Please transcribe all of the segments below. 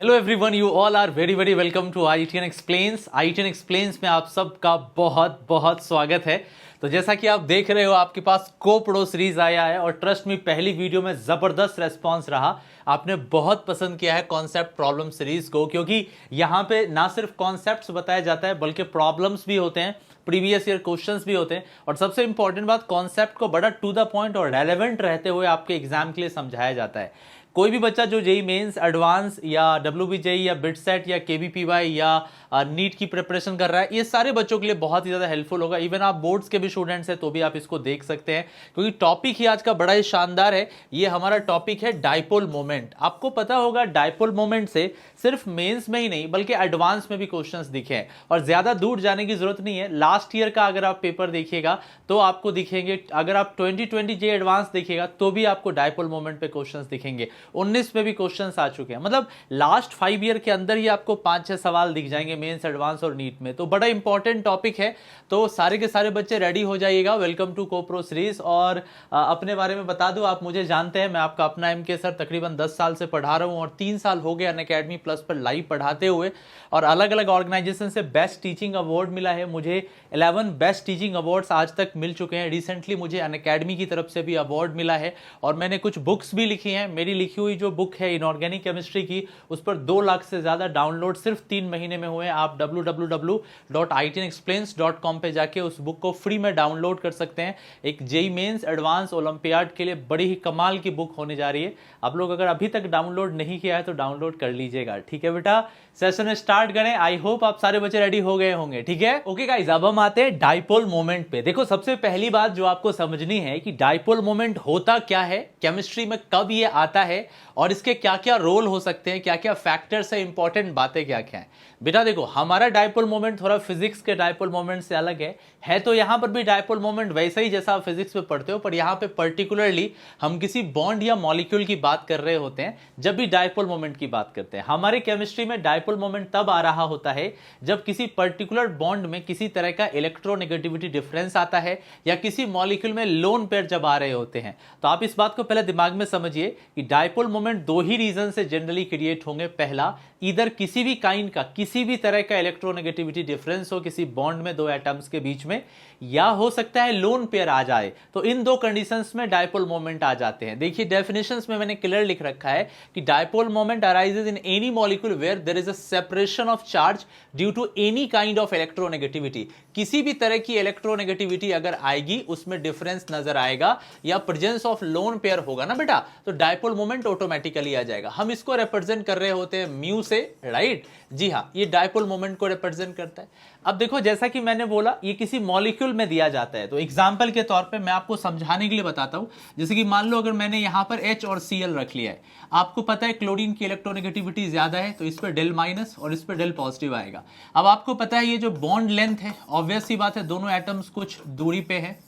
Hello everyone, you all are very very welcome to IITN explains. IITN explains में आप सबका बहुत बहुत स्वागत है। तो जैसा कि आप देख रहे हो, आपके पास कोपड़ो सीरीज आया है और ट्रस्ट मी, पहली वीडियो में ज़बरदस्त रेस्पॉन्स रहा। आपने बहुत पसंद किया है कॉन्सेप्ट प्रॉब्लम सीरीज को, क्योंकि यहाँ पे ना सिर्फ कॉन्सेप्ट्स बताया जाता है बल्कि प्रॉब्लम्स भी होते हैं, प्रीवियस ईयर क्वेश्चंस भी होते हैं, और सबसे इंपॉर्टेंट बात, कॉन्सेप्ट को बड़ा टू द पॉइंट और रेलेवेंट रहते हुए आपके एग्जाम के लिए समझाया जाता है। कोई भी बच्चा जो जेई मेंस, एडवांस या WBJEE या बिटसेट या KVPY या नीट की प्रिपरेशन कर रहा है, ये सारे बच्चों के लिए बहुत ही ज़्यादा हेल्पफुल होगा। इवन आप बोर्ड्स के भी स्टूडेंट्स हैं तो भी आप इसको देख सकते हैं, क्योंकि टॉपिक ही आज का बड़ा ही शानदार है। ये हमारा टॉपिक है डाइपोल मोमेंट। आपको पता होगा डाइपोल मोमेंट से सिर्फ मेंस में ही नहीं बल्कि एडवांस में भी क्वेश्चंस दिखे हैं, और ज़्यादा दूर जाने की जरूरत नहीं है। लास्ट ईयर का अगर आप पेपर देखिएगा तो आपको दिखेंगे, अगर आप 2020 जे एडवांस देखिएगा तो भी आपको डाइपोल मोमेंट पे क्वेश्चंस दिखेंगे। 19 में भी क्वेश्चंस आ चुके हैं, मतलब लास्ट 5 ईयर के अंदर ही आपको 5-6 सवाल दिख जाएंगे मेंस, एडवांस और नीट में। तो बड़ा इंपॉर्टेंट टॉपिक है, तो सारे के सारे बच्चे रेडी हो जाइएगा। वेलकम टू कोप्रो सीरीज। और अपने बारे में बता दूं, आप मुझे जानते हैं, मैं आपका अपना MK सर तकरीबन 10 साल से पढ़ा रहा हूं और 3 साल हो गए अनअकैडमी प्लस पर लाइव पढ़ाते हुए, और अलग अलग ऑर्गेनाइजेशन से बेस्ट टीचिंग अवार्ड मिला है मुझे। 11 बेस्ट टीचिंग अवार्ड्स आज तक मिल चुके हैं। रिसेंटली मुझे अनअकैडमी की तरफ से भी अवार्ड मिला है, और मैंने कुछ बुक्स भी लिखी हैं। मेरी लिखी हुई जो बुक है इनऑर्गेनिक केमिस्ट्री की, उस पर 2 लाख से ज्यादा डाउनलोड सिर्फ 3 महीने में हुए हैं। आप www.itnexplains.com पे जाके उस बुक को फ्री में डाउनलोड कर सकते हैं। एक जेई मेंस, एडवांस, ओलंपियाड के लिए बड़ी ही कमाल की बुक होने जा रही है। आप लोग अगर अभी तक डाउनलोड नहीं किया है तो डाउनलोड कर लीजिएगा, ठीक है बेटा। सेशन में स्टार्ट करें। आई होप आप सारे बच्चे रेडी हो गए होंगे, ठीक है। ओके गाइस, अब हम आते हैं डाइपोल मोमेंट पे। देखो, सबसे पहली बात जो आपको समझनी है कि डाइपोल मोमेंट होता क्या है, केमिस्ट्री में कब ये आता है, और इसके क्या क्या रोल हो सकते हैं, क्या क्या फैक्टर्स है, इंपॉर्टेंट बातें क्या क्या है। बेटा देखो, हमारा डाइपोल मोमेंट थोड़ा फिजिक्स के डाइपोल मोमेंट से अलग है तो यहां पर भी डाइपोल मोमेंट वैसा ही जैसा आप फिजिक्स में पढ़ते हो, पर यहां पे पर्टिकुलरली हम किसी बॉन्ड या मॉलिक्यूल की बात कर रहे होते हैं जब भी डाइपोल मोमेंट की बात करते हैं। हमारे केमिस्ट्री में डाइपोल मोमेंट तब आ रहा होता है जब किसी पर्टिकुलर बॉन्ड में किसी तरह का इलेक्ट्रोनेगेटिविटी डिफरेंस आता है, या किसी मॉलिक्यूल में लोन पेयर जब आ रहे होते हैं। तो आप इस बात को पहले दिमाग में समझिए कि डाइपोल मोमेंट 2 ही रीजन से जनरली क्रिएट होंगे। पहला, इधर किसी भी काइंड का, किसी भी तरह का इलेक्ट्रोनेगेटिविटी डिफरेंस हो किसी बॉन्ड में 2 एटम्स के बीच में, या हो सकता है लोन पेयर आ जाए। तो इन 2 कंडीशंस में डाइपोल मोमेंट आ जाते हैं। देखिए, डेफिनेशंस में मैंने क्लियर लिख रखा है कि dipole moment arises in any molecule where there is a separation of charge due to any kind of electronegativity. किसी भी तरह की इलेक्ट्रोनेगेटिविटी अगर आएगी उसमें डिफरेंस नजर आएगा, या प्रेजेंस ऑफ लोन पेयर होगा ना बेटा, तो डाइपोल मोमेंट ऑटोमेटिकली आ जाएगा। हम इसको रिप्रेजेंट कर रहे होते हैं म्यू से, राइट। जी हाँ, ये डाइपोल मोमेंट को रिप्रेजेंट करता है। अब देखो, जैसा कि मैंने बोला, ये किसी मॉलिक्यूल में दिया जाता है। तो एग्जांपल के तौर पे मैं आपको समझाने के लिए बताता हूं। जैसे कि मान लो अगर मैंने यहां पर H और Cl रख लिया है, आपको पता है क्लोरीन की इलेक्ट्रोनेगेटिविटी ज्यादा है तो इस पर डेल माइनस और इस पर डेल पॉजिटिव आएगा। अब आपको पता है ये जो बॉन्ड लेंथ है, ऑब्वियस सी बात है दोनों एटम्स कुछ दूरी पे है,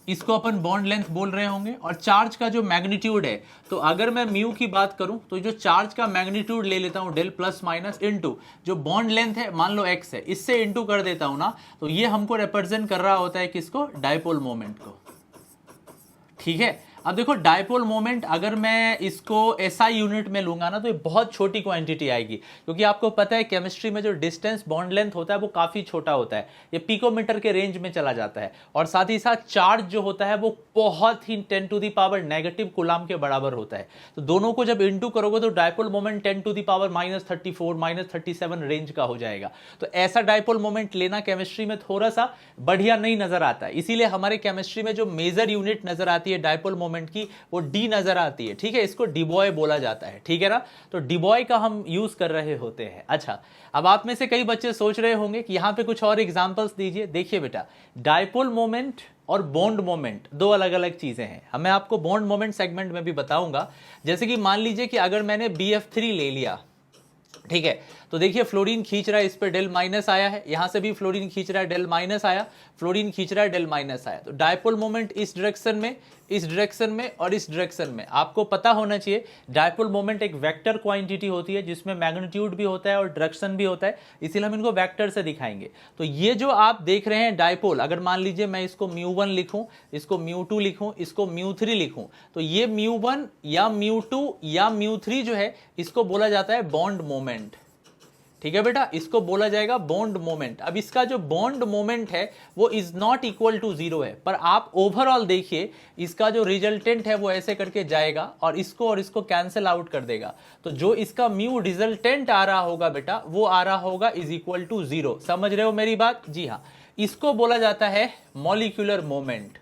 इसको अपन बॉन्ड लेंथ बोल रहे होंगे। और चार्ज का जो मैग्नीट्यूड है, तो अगर मैं म्यू की बात करूं तो जो चार्ज का मैग्नीट्यूड ले लेता हूं डेल प्लस माइनस इनटू जो बॉन्ड लेंथ है, मान लो x है, इससे इनटू कर देता हूं ना, तो ये हमको रिप्रेजेंट कर रहा होता है किसको, डाइपोल मोमेंट को, ठीक है। अब देखो, डाइपोल मोमेंट अगर मैं इसको SI यूनिट में लूंगा ना तो ये बहुत छोटी क्वांटिटी आएगी, क्योंकि आपको पता है केमिस्ट्री में जो डिस्टेंस बॉन्ड लेंथ होता है वो काफी छोटा होता है, ये पिकोमीटर के रेंज में चला जाता है। और साथ ही साथ चार्ज जो होता है वो बहुत ही 10 to the power negative coulomb के बराबर होता है। तो दोनों को जब इंटू करोगे तो dipole moment 10 to the power -34 -37 range का हो जाएगा। तो ऐसा डाइपोल मोमेंट लेना केमिस्ट्री में थोड़ा सा बढ़िया नहीं नजर आता है, इसीलिए हमारे केमिस्ट्री में जो मेजर यूनिट नजर आती है डाइपोल मोमेंट की, वो डी नजर आती है, ठीक है। इसको डिबॉय बोला जाता है, ठीक है ना। तो डिबॉय का हम यूज कर रहे होते हैं। अच्छा, अब आप में से कई बच्चे सोच रहे होंगे कि यहां पे कुछ और एग्जांपल्स दीजिए। देखिए बेटा, डाइपोल मोमेंट और बॉन्ड मोमेंट 2 अलग अलग चीजें हैं। मैं आपको बॉन्ड मोमेंट सेगमेंट में भी बताऊंगा। जैसे कि मान लीजिए कि अगर मैंने BF3 ले लिया, ठीक है, तो देखिए फ्लोरीन खींच रहा है, इस पे डेल माइनस आया है, यहां से भी फ्लोरीन खींच रहा है, डेल माइनस आया, फ्लोरीन खींच रहा है, डेल माइनस आया। तो डाइपोल मोमेंट इस डायरेक्शन में, इस डायरेक्शन में और इस डायरेक्शन में। आपको पता होना चाहिए डाइपोल मोमेंट एक वेक्टर क्वांटिटी होती है जिसमें मैग्नीट्यूड भी होता है और डायरेक्शन भी होता है, इसीलिए हम इनको वेक्टर से दिखाएंगे। तो ये जो आप देख रहे हैं डाइपोल, अगर मान लीजिए मैं इसको μ1 लिखूं, इसको μ2 लिखूं, इसको μ3 लिखूं, तो ये μ1 या μ2 या μ3 जो है इसको बोला जाता है बॉन्ड मोमेंट। मोमेंट। ठीक है बेटा, इसको बोला जाएगा बॉन्ड मोमेंट। अब इसका जो बॉन्ड मोमेंट है वो is not equal to zero है, पर आप ओवरऑल देखिए इसका जो रिजल्टेंट है वो ऐसे करके जाएगा और इसको कैंसिल आउट कर देगा। तो जो इसका म्यू रिजल्टेंट आ रहा होगा बेटा वो आ रहा होगा इज इक्वल टू जीरो। समझ रहे हो मेरी बात? जी हाँ, इसको बोला जाता है मॉलिक्यूलर मोमेंट।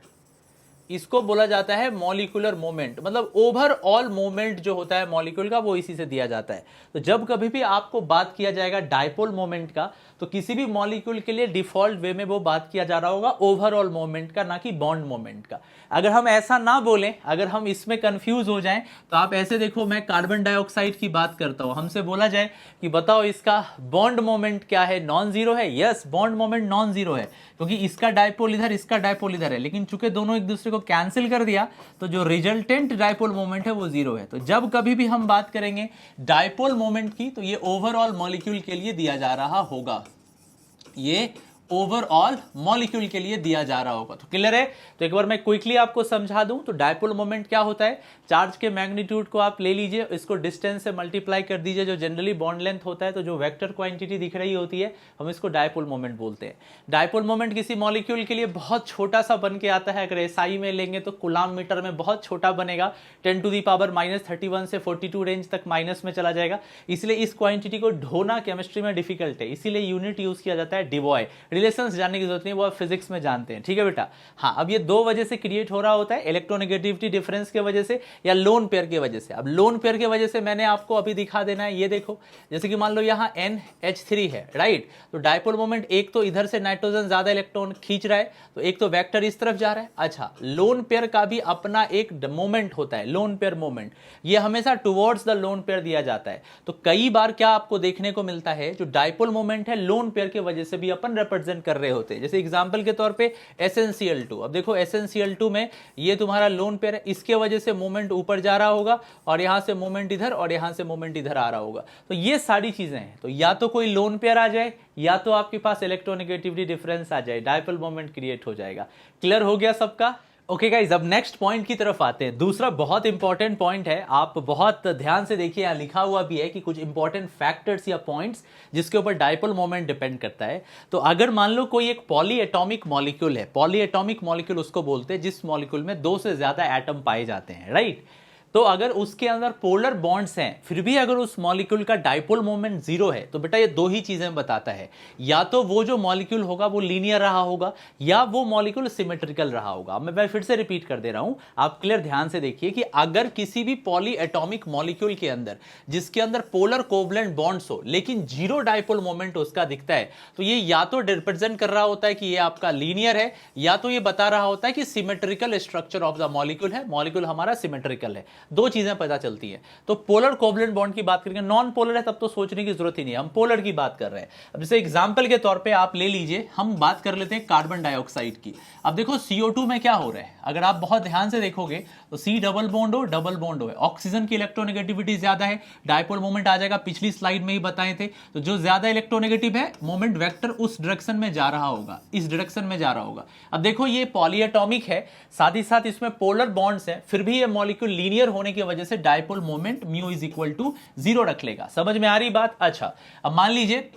इसको बोला जाता है मॉलिक्यूलर मोमेंट, मतलब ओवरऑल मोमेंट जो होता है मॉलिक्यूल का वो इसी से दिया जाता है। तो जब कभी भी आपको बात किया जाएगा डायपोल मोमेंट का, तो किसी भी मॉलिक्यूल के लिए डिफॉल्ट वे में वो बात किया जा रहा होगा ओवरऑल मोमेंट का, ना कि बॉन्ड मोमेंट का। अगर हम ऐसा ना बोलें, अगर हम इसमें कंफ्यूज हो जाएं, तो आप ऐसे देखो, मैं कार्बन डाइऑक्साइड की बात करता हूं, हमसे बोला जाए कि बताओ इसका बॉन्ड मोमेंट क्या है, नॉन जीरो है। Yes, bond moment non zero है, क्योंकि इसका डायपोल इधर, इसका डायपोल इधर है, लेकिन चूंकि दोनों एक दूसरे को कैंसिल कर दिया तो जो रिजल्टेंट डायपोल मोमेंट है वो जीरो है। तो जब कभी भी हम बात करेंगे डायपोल मोमेंट की, तो ये ओवरऑल मॉलिक्यूल के लिए दिया जा रहा होगा, ये ओवरऑल मॉलिक्यूल के लिए दिया जा रहा होगा। तो क्लियर है? तो एक बार मैं क्विकली आपको समझा दूं, तो डायपोल मोमेंट क्या होता है, चार्ज के मैग्नीट्यूड को आप ले लीजिए, इसको डिस्टेंस से मल्टीप्लाई कर दीजिए, जो जनरली बॉन्ड लेंथ होता है, तो जो वेक्टर क्वांटिटी दिख रही होती है हम इसको डायपोल मोमेंट बोलते हैं। डायपोल मोमेंट किसी मॉलिक्यूल के लिए बहुत छोटा सा बन के आता है। अगर एसआई में लेंगे तो कूलाम मीटर में बहुत छोटा बनेगा, 10⁻⁻³ से 42 रेंज तक माइनस में चला जाएगा। इसलिए इस क्वांटिटी को ढोना केमिस्ट्री में डिफिकल्ट है, इसीलिए यूनिट यूज किया जाता है डिवॉय। रिलेशंस जानने की जरूरत नहीं, वो आप फिजिक्स में जानते हैं। ठीक है बेटा? हाँ, अब ये दो वजह से क्रिएट हो रहा होता है, इलेक्ट्रोनेगेटिविटी डिफरेंस के वजह से या लोन पेयर की वजह से। अब लोन पेयर की वजह से मैंने आपको अभी दिखा देना है, ये देखो, जैसे कि मान लो यहाँ NH3 है, राइट? तो डायपोल मोमेंट, एक तो इधर से नाइट्रोजन ज्यादा इलेक्ट्रॉन खींच रहा है, तो एक तो वेक्टर इस तरफ जा रहा है। अच्छा, लोन पेयर का भी अपना एक मोमेंट होता है, लोन पेयर मोमेंट, ये हमेशा टुवर्ड्स द लोन पेयर दिया जाता है। तो कई बार क्या आपको देखने को मिलता है, जो डायपोल मोमेंट है लोन पेयर की वजह से भी अपन रिप्रेजेंट कर रहे होते हैं। जैसे एग्जांपल के तौर पे SnCl2, अब देखो SnCl2 में ये तुम्हारा लोन पेयर है, इसके वजह से मोमेंट ऊपर जा रहा होगा और यहां से मोमेंट इधर और यहां से मोमेंट इधर आ रहा होगा। तो ये सारी चीजें हैं, तो या तो कोई लोन पेयर आ जाए या तो आपके पास इलेक्ट्रोनेगेटिविटी डिफरेंस आ जाए, डायपोल मोमेंट क्रिएट हो जाएगा। क्लियर हो गया सबका? ओके गाइज, अब नेक्स्ट पॉइंट की तरफ आते हैं। दूसरा बहुत इंपॉर्टेंट पॉइंट है, आप बहुत ध्यान से देखिए, यहां लिखा हुआ भी है कि कुछ इंपॉर्टेंट फैक्टर्स या पॉइंट्स जिसके ऊपर डायपोल मोमेंट डिपेंड करता है। तो अगर मान लो कोई एक पॉली एटॉमिक मॉलिक्यूल है, पॉली एटॉमिक मॉलिक्यूल उसको बोलते हैं जिस मॉलिक्यूल में 2 से ज्यादा एटम पाए जाते हैं, राइट? तो अगर उसके अंदर पोलर बॉन्ड्स हैं, फिर भी अगर उस मॉलिक्यूल का डायपोल मोमेंट जीरो है, तो बेटा ये दो ही चीजें बताता है, या तो वो जो मॉलिक्यूल होगा वो लीनियर रहा होगा या वो मॉलिक्यूल सिमेट्रिकल रहा होगा। मैं फिर से रिपीट कर दे रहा हूं, आप क्लियर ध्यान से देखिए कि अगर किसी भी पॉली एटॉमिक मॉलिक्यूल के अंदर जिसके अंदर पोलर कोवलेंट बॉन्ड्स हो लेकिन जीरो डायपोल मोमेंट उसका दिखता है, तो ये या तो रिप्रेजेंट कर रहा होता है कि ये आपका लीनियर है, या तो ये बता रहा होता है कि symmetrical structure of the molecule है, मॉलिक्यूल हमारा सिमेट्रिकल है। दो चीजें पता चलती हैं। तो पोलर कोवलेंट बॉन्ड की बात करेंगे, नॉन पोलर है तब तो सोचने की जरूरत ही नहीं है, हम पोलर की बात कर रहे हैं। अब जैसे एग्जांपल के तौर पे आप ले लीजिए, हम बात कर लेते हैं कार्बन डाइऑक्साइड की। अब देखो CO2 में क्या हो रहा है, अगर आप बहुत ध्यान से देखोगे तो C डबल बॉन्ड हो, डबल बॉन्ड हो, ऑक्सीजन की इलेक्ट्रोनेगेटिविटी ज्यादा है, डायपोल मोमेंट आ जाएगा, पिछली स्लाइड में ही बताए थे। तो जो ज्यादा इलेक्ट्रोनेगेटिव है, मोमेंट वेक्टर उस डायरेक्शन में जा रहा होगा, इस डायरेक्शन में जा रहा होगा। अब देखो ये पॉलीएटॉमिक है, साथ ही साथ इसमें पोलर बॉन्ड्स हैं, फिर भी ये मॉलिक्यूल लीनियर होने की वजह से dipole moment mu is equal to 0 रख लेगा। समझ में आ रही बात? अच्छा, अब मान लीजिए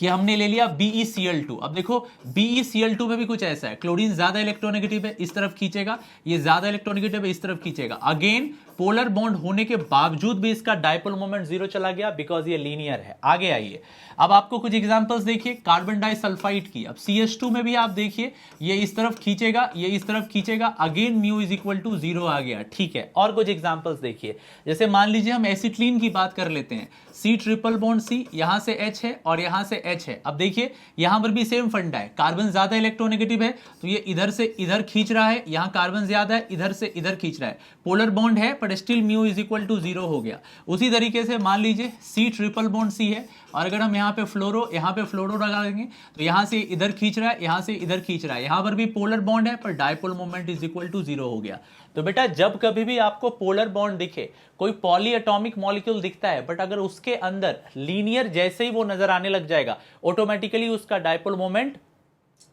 कि हमने ले लिया BeCl2। अब देखो BeCl2 में भी कुछ ऐसा है, क्लोरीन ज्यादा इलेक्ट्रोनेगेटिव है, इस तरफ खींचेगा, ये ज्यादा इलेक्ट्रोनेगेटिव है, इस तरफ खींचेगा। अगेन पोलर बॉन्ड होने के बावजूद भी इसका डायपोल मोमेंट 0 चला गया, बिकॉज ये लीनियर है। आगे आइए, अब आपको कुछ एग्जांपल्स देखिए कार्बन डाइसल्फाइड की। अब CH2 में भी आप देखिए, ये इस तरफ खींचेगा, ये इस तरफ खींचेगा, again mu is equal to 0 आ गया। ठीक है, और कुछ एग्जांपल्स देखिए, जैसे मान लीजिए हम एसिटिलीन की बात कर लेते हैं, C ट्रिपल बॉन्ड C, यहां से H है और यहां से H है। अब देखिए यहां पर भी सेम फंडा है, कार्बन ज्यादा इलेक्ट्रोनेगेटिव है तो ये इधर से इधर खींच रहा है, यहां कार्बन ज्यादा है, इधर से इधर खींच रहा है, पोलर बॉन्ड है but still mu is equal to 0 हो गया। उसी तरीके से मान लीजिए C ट्रिपल बॉन्ड C है, और अगर हम यहाँ पे फ्लोरो लगा देंगे तो यहां से इधर खींच रहा है, यहां से इधर खींच रहा है, यहां पर भी पोलर बॉन्ड है पर dipole moment is equal to 0 हो गया। तो बेटा जब कभी भी आपको पोलर बॉन्ड दिखे, कोई पॉली एटॉमिक मॉलिक्यूल दिखता है, बट अगर उसके अंदर लीनियर जैसे ही वो नजर आने लग जाएगा, ऑटोमेटिकली उसका डायपोल मोमेंट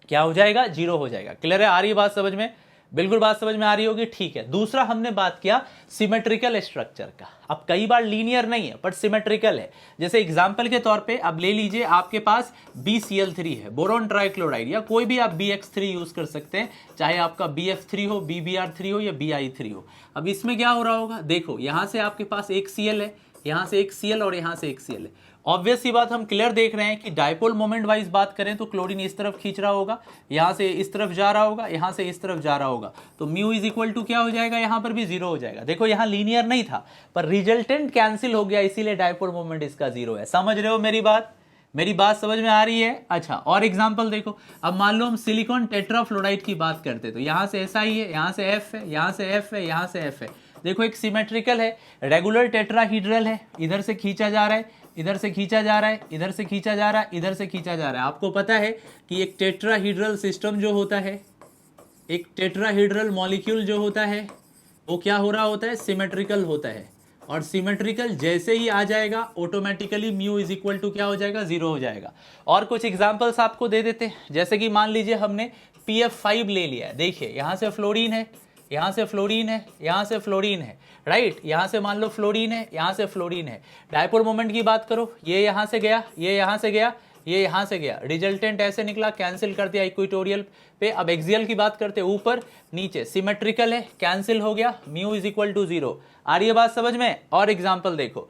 क्या हो जाएगा? 0 हो जाएगा। क्लियर है? आ रही बात समझ में? बिल्कुल बात समझ में आ रही होगी, ठीक है। दूसरा हमने बात किया सिमेट्रिकल स्ट्रक्चर का। अब कई बार लीनियर नहीं है बट सिमेट्रिकल है। जैसे एग्जांपल के तौर पे अब ले लीजिए, आपके पास BCl3 है, बोरोन ट्राइक्लोराइड, या कोई भी आप BX3 यूज कर सकते हैं, चाहे आपका BF3 हो, BBr3 हो या BI3 हो। अब इसमें क्या हो रहा होगा, देखो यहां से आपके पास एक Cl है, यहां से एक Cl और यहां से एक Cl है। ऑब्वियस सी बात, हम क्लियर देख रहे हैं कि डायपोल मोमेंट वाइज बात करें तो क्लोरीन इस तरफ खींच रहा होगा, यहां से इस तरफ जा रहा होगा, यहां से इस तरफ जा रहा होगा, तो म्यू इज इक्वल टू क्या हो जाएगा, यहां पर भी 0 हो जाएगा। देखो यहां लीनियर नहीं था पर रिजल्टेंट कैंसिल हो गया, इसीलिए डायपोल मोमेंट इसका 0 है। समझ रहे हो मेरी बात? मेरी बात समझ में आ रही है? अच्छा, और एग्जांपल देखो, अब मान लो हम सिलिकॉन टेट्राफ्लोराइड की बात करते तो यहां से SI है, यहां से F है, यहां से F है, यहां से F है। देखो एक सिमेट्रिकल है, रेगुलर टेट्राहीड्रल है, इधर से खींचा जा रहा है, इधर से खींचा जा रहा है, इधर से खींचा जा रहा है, इधर से खींचा जा रहा है। आपको पता है कि एक टेट्राहीड्रल सिस्टम जो होता है, एक टेट्राहीड्रल मॉलिक्यूल जो होता है वो क्या हो रहा होता है, सिमेट्रिकल होता है। और सिमेट्रिकल जैसे ही आ जाएगा automatically mu is equal to क्या हो जाएगा, 0 हो जाएगा। और कुछ एग्जांपल्स आपको दे देते हैं, जैसे कि मान लीजिए हमने PF5 ले लिया है। देखिए यहां से फ्लोरीन है, यहां से फ्लोरीन है, यहां से फ्लोरीन है, राइट, यहां से मान लो फ्लोरीन है, यहां से फ्लोरीन है। डायपोल मोमेंट की बात करो, ये यहां से गया, ये यहां से गया, ये यहां से गया, रिजल्टेंट ऐसे निकला, कैंसिल कर दिया इक्वेटोरियल पे। अब एक्सियल की बात करते हैं, ऊपर नीचे सिमेट्रिकल है, कैंसिल हो गया, म्यू इज इक्वल टू 0। आ रही है बात समझ में? और एग्जाम्पल देखो,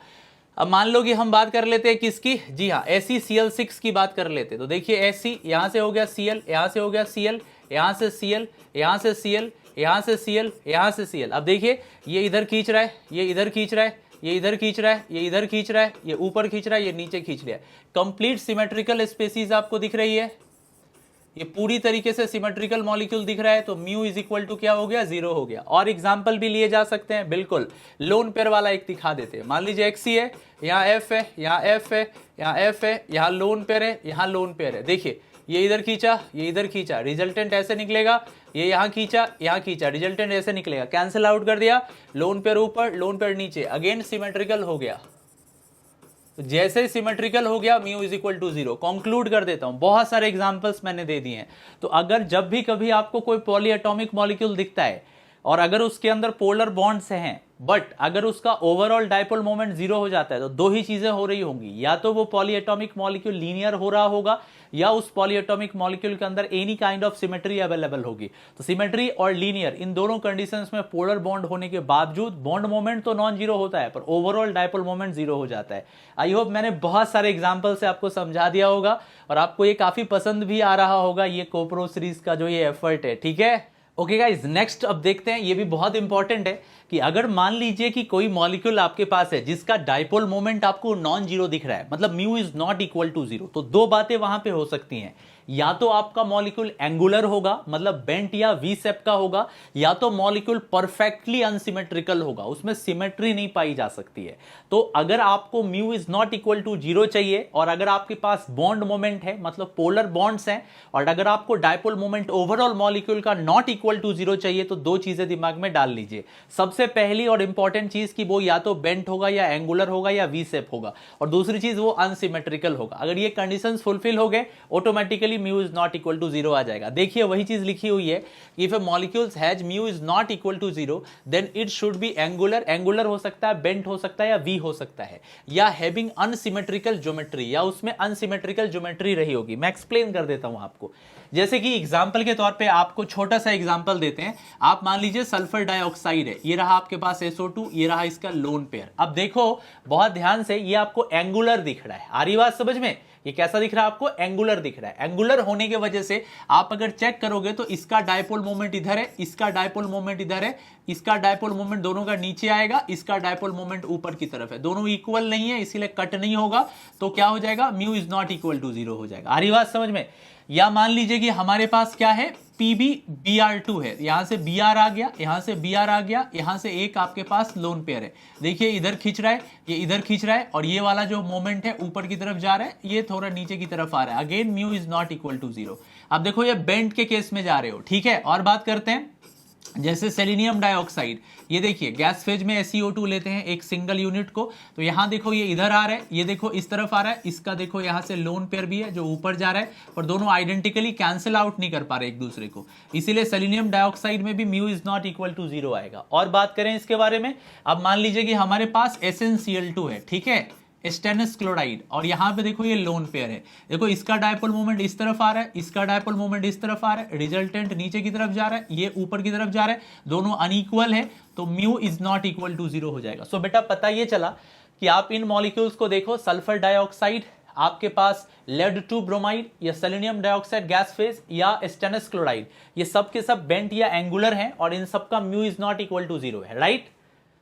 अब मान लो कि हम बात कर लेते हैं किसकी, जी हाँ ACCl6 की बात कर लेते हैं। तो देखिए Ac यहां से हो गया Cl, यहां से हो गया Cl, यहां से Cl, यहां से Cl, यहां से Cl, यहां से Cl। अब देखिए ये इधर खींच रहा है, ये इधर खींच रहा है, ये इधर खींच रहा है, ये इधर खींच रहा है, ये ऊपर खींच रहा है, ये नीचे खींच रहा है। कंप्लीट सिमेट्रिकल स्पेसीज आपको दिख रही है, ये पूरी तरीके से सिमेट्रिकल मॉलिक्यूल दिख रहा है, तो म्यू इज इक्वल टू क्या हो गया, 0 हो गया। और एग्जांपल भी लिए जा सकते हैं, बिल्कुल लोन पेयर वाला एक दिखा देते हैं। मान लीजिए XC है, यहाँ F है, यहाँ F है, यहाँ F है, यहाँ लोन पेयर है, यहाँ लोन पेयर है। देखिए ये इधर खींचा, ये इधर खींचा, रिजल्टेंट ऐसे निकलेगा, ये यहाँ खींचा, यहाँ खींचा, रिजल्टेंट ऐसे निकलेगा, कैंसिल आउट कर दिया, लोन पेयर ऊपर, लोन पेयर नीचे, अगेन सिमेट्रिकल हो गया। जैसे सिमेट्रिकल हो गया mu is equal to 0। Conclude कर देता हूं, बहुत सारे एग्जांपल्स मैंने दे दिए हैं। तो अगर जब भी कभी आपको कोई पॉलीएटॉमिक मॉलिक्यूल दिखता है और अगर उसके अंदर पोलर बॉन्ड्स हैं बट अगर उसका ओवरऑल डायपोल मोमेंट 0 हो जाता है, तो दो ही चीजें हो रही होंगी, या तो वो पॉलीएटॉमिक मॉलिक्यूल लीनियर हो रहा होगा या उस पॉलीएटॉमिक मॉलिक्यूल के अंदर any kind of symmetry available होगी। तो सिमेट्री और लीनियर इन दोनों कंडीशंस में पोलर बॉन्ड होने के बावजूद बॉन्ड मोमेंट तो नॉन जीरो होता है पर ओवरऑल डायपोल मोमेंट 0 हो जाता है। आई होप मैंने बहुत सारे एग्जांपल से आपको समझा दिया होगा और आपको ये काफी पसंद भी आ रहा होगा, ये कोप्रो सीरीज का जो ये एफर्ट है। ठीक है, ओके गाइज, नेक्स्ट अब देखते हैं, ये भी बहुत इंपॉर्टेंट है कि अगर मान लीजिए कि कोई मॉलिक्यूल आपके पास है जिसका डायपोल मोमेंट आपको नॉन जीरो दिख रहा है, मतलब mu is not equal to 0, तो दो बातें वहां पे हो सकती हैं। या तो आपका मॉलिक्यूल एंगुलर होगा, मतलब बेंट या वी शेप का होगा, या तो मॉलिक्यूल परफेक्टली अनसिमेट्रिकल होगा, उसमें सिमेट्री नहीं पाई जा सकती है। तो अगर आपको mu is not equal to 0 चाहिए और अगर आपके पास बॉन्ड मोमेंट है, मतलब पोलर बॉन्ड्स हैं, और अगर आपको डायपोल मोमेंट ओवरऑल मॉलिक्यूल का नॉट इक्वल टू 0 चाहिए, तो दो चीजें दिमाग में डाल लीजिए। सबसे पहली और इंपॉर्टेंट चीज कि वो या तो बेंट होगा या एंगुलर होगा या वी शेप होगा, और दूसरी चीज वो अनसिमेट्रिकल होगा। अगर ये कंडीशंस फुलफिल हो गए, automatically mu is not equal to 0 आ जाएगा। देखिए वही चीज लिखी हुई है, if a molecules has mu is not equal to 0 then it should be angular, angular हो सकता है, बेंट हो सकता है या वी हो सकता है, या हैविंग अनसिमेट्रिकल ज्योमेट्री, या उसमें अनसिमेट्रिकल ज्योमेट्री रही होगी। मैं एक्सप्लेन कर देता हूं आपको, जैसे कि एग्जांपल के तौर पे आपको छोटा सा एग्जांपल देते हैं। आप मान लीजिए सल्फर डाइऑक्साइड है, ये रहा आपके पास SO2, ये रहा इसका लोन पेयर। अब देखो बहुत ध्यान से, ये आपको एंगुलर दिख रहा है, आ रही बात समझ में? ये कैसा दिख रहा है आपको? एंगुलर दिख रहा है। एंगुलर होने की वजह से आप अगर चेक करोगे तो इसका डायपोल मोमेंट इधर है, इसका डायपोल मोमेंट इधर है, इसका डायपोल मोमेंट दोनों का नीचे आएगा, इसका डायपोल मोमेंट ऊपर की तरफ है, दोनों इक्वल नहीं है, इसीलिए कट नहीं होगा, तो क्या हो जाएगा? Mu is not equal to 0 हो जाएगा। आ रही बात समझ में? या मान लीजिए कि हमारे पास क्या है, PbBr2 है, यहां से Br आ गया, यहां से Br आ गया, यहां से एक आपके पास लोन पेयर है। देखिए इधर खींच रहा है, ये इधर खींच रहा है, और ये वाला जो मोमेंट है ऊपर की तरफ जा रहा है, ये थोड़ा नीचे की तरफ आ रहा है। Again mu is not equal to 0। अब देखो ये बेंट के केस में जा रहे हो, ठीक है। और बात करते हैं, जैसे सेलेनियम डाइऑक्साइड, ये देखिए गैस फेज में SiO2 लेते हैं एक सिंगल यूनिट को, तो यहां देखो ये इधर आ रहा है, ये देखो इस तरफ आ रहा है, इसका देखो यहां से लोन पेयर भी है जो ऊपर जा रहा है, पर दोनों आइडेंटिकली कैंसिल आउट नहीं कर पा रहे एक दूसरे को, इसीलिए सेलेनियम डाइऑक्साइड में भी mu is not equal to 0 आएगा। और बात करें इसके बारे में, अब मान लीजिए कि हमारे पास SnCl2 है, ठीक है, स्टेनस क्लोराइड, और यहां पे देखो ये लोन पेयर है, देखो इसका डायपोल मोमेंट इस तरफ आ रहा है, इसका डायपोल मोमेंट इस तरफ आ रहा है, रिजल्टेंट नीचे की तरफ जा रहा है, ये ऊपर की तरफ जा रहा है, दोनों अनइक्वल है, तो mu is not equal to 0 हो जाएगा। सो बेटा पता ये चला कि आप इन मॉलिक्यूल्स को देखो, सल्फर डाइऑक्साइड आपके पास lead-2 ब्रोमाइड या सेलेनियम डाइऑक्साइड गैस फेज या स्टेनस क्लोराइड, ये सब के सब बेंट या एंगुलर हैं और इन सब का mu is not equal to 0 है, राइट?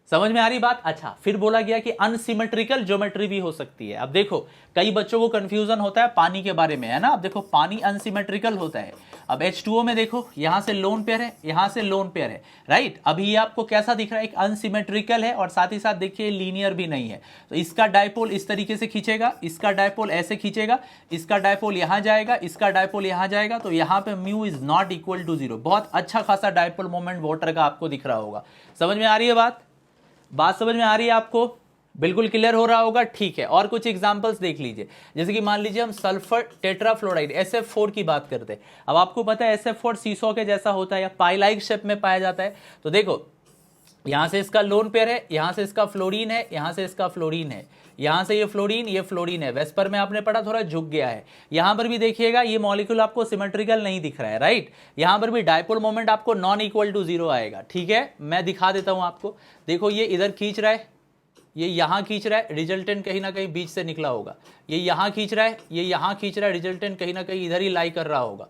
समझ में आ रही बात? अच्छा, फिर बोला गया कि अनसिमेट्रिकल ज्योमेट्री भी हो सकती है। अब देखो कई बच्चों को कंफ्यूजन होता है पानी के बारे में, है ना? अब देखो पानी अनसिमेट्रिकल होता है। अब H2O में देखो यहां से लोन पेयर है, यहां से लोन पेयर है, राइट? अभी ये आपको कैसा दिख रहा है? एक अनसिमेट्रिकल है और साथ ही साथ देखिए लीनियर भी नहीं है। तो इसका डायपोल इस तरीके से खींचेगा, इसका डायपोल ऐसे खींचेगा, इसका डायपोल यहां जाएगा, इसका डायपोल यहां जाएगा, तो यहां पे mu is not equal to 0। बहुत अच्छा खासा डायपोल मोमेंट वाटर का आपको दिख रहा होगा। समझ में आ रही है बात समझ में आ रही है आपको? बिल्कुल क्लियर हो रहा होगा, ठीक है। और कुछ एग्जांपल्स देख लीजिए, जैसे कि मान लीजिए हम सल्फर टेट्राफ्लोराइड SF4 की बात करते हैं। अब आपको पता है SF4 सीसो के जैसा होता है या पाई लाइक शेप में पाया जाता है। तो देखो यहां से इसका लोन पेयर है, यहां से इसका फ्लोरीन है, यहां से इसका फ्लोरीन है, यहां से ये फ्लोरीन है। वेस्पर में आपने पढ़ा थोड़ा झुक गया है। यहां पर भी देखिएगा ये मॉलिक्यूल आपको सिमेट्रिकल नहीं दिख रहा है, राइट? यहां पर भी डायपोल मोमेंट आपको नॉन इक्वल टू 0 आएगा, ठीक है? मैं दिखा देता हूं आपको। देखो ये इधर खींच रहा है, ये यहां खींच रहा है, रिजल्टेंट कहीं ना कहीं बीच से निकला होगा। ये यहां खींच रहा है, ये यहां खींच रहा है, रिजल्टेंट कहीं ना कहीं इधर ही लाई कर रहा होगा।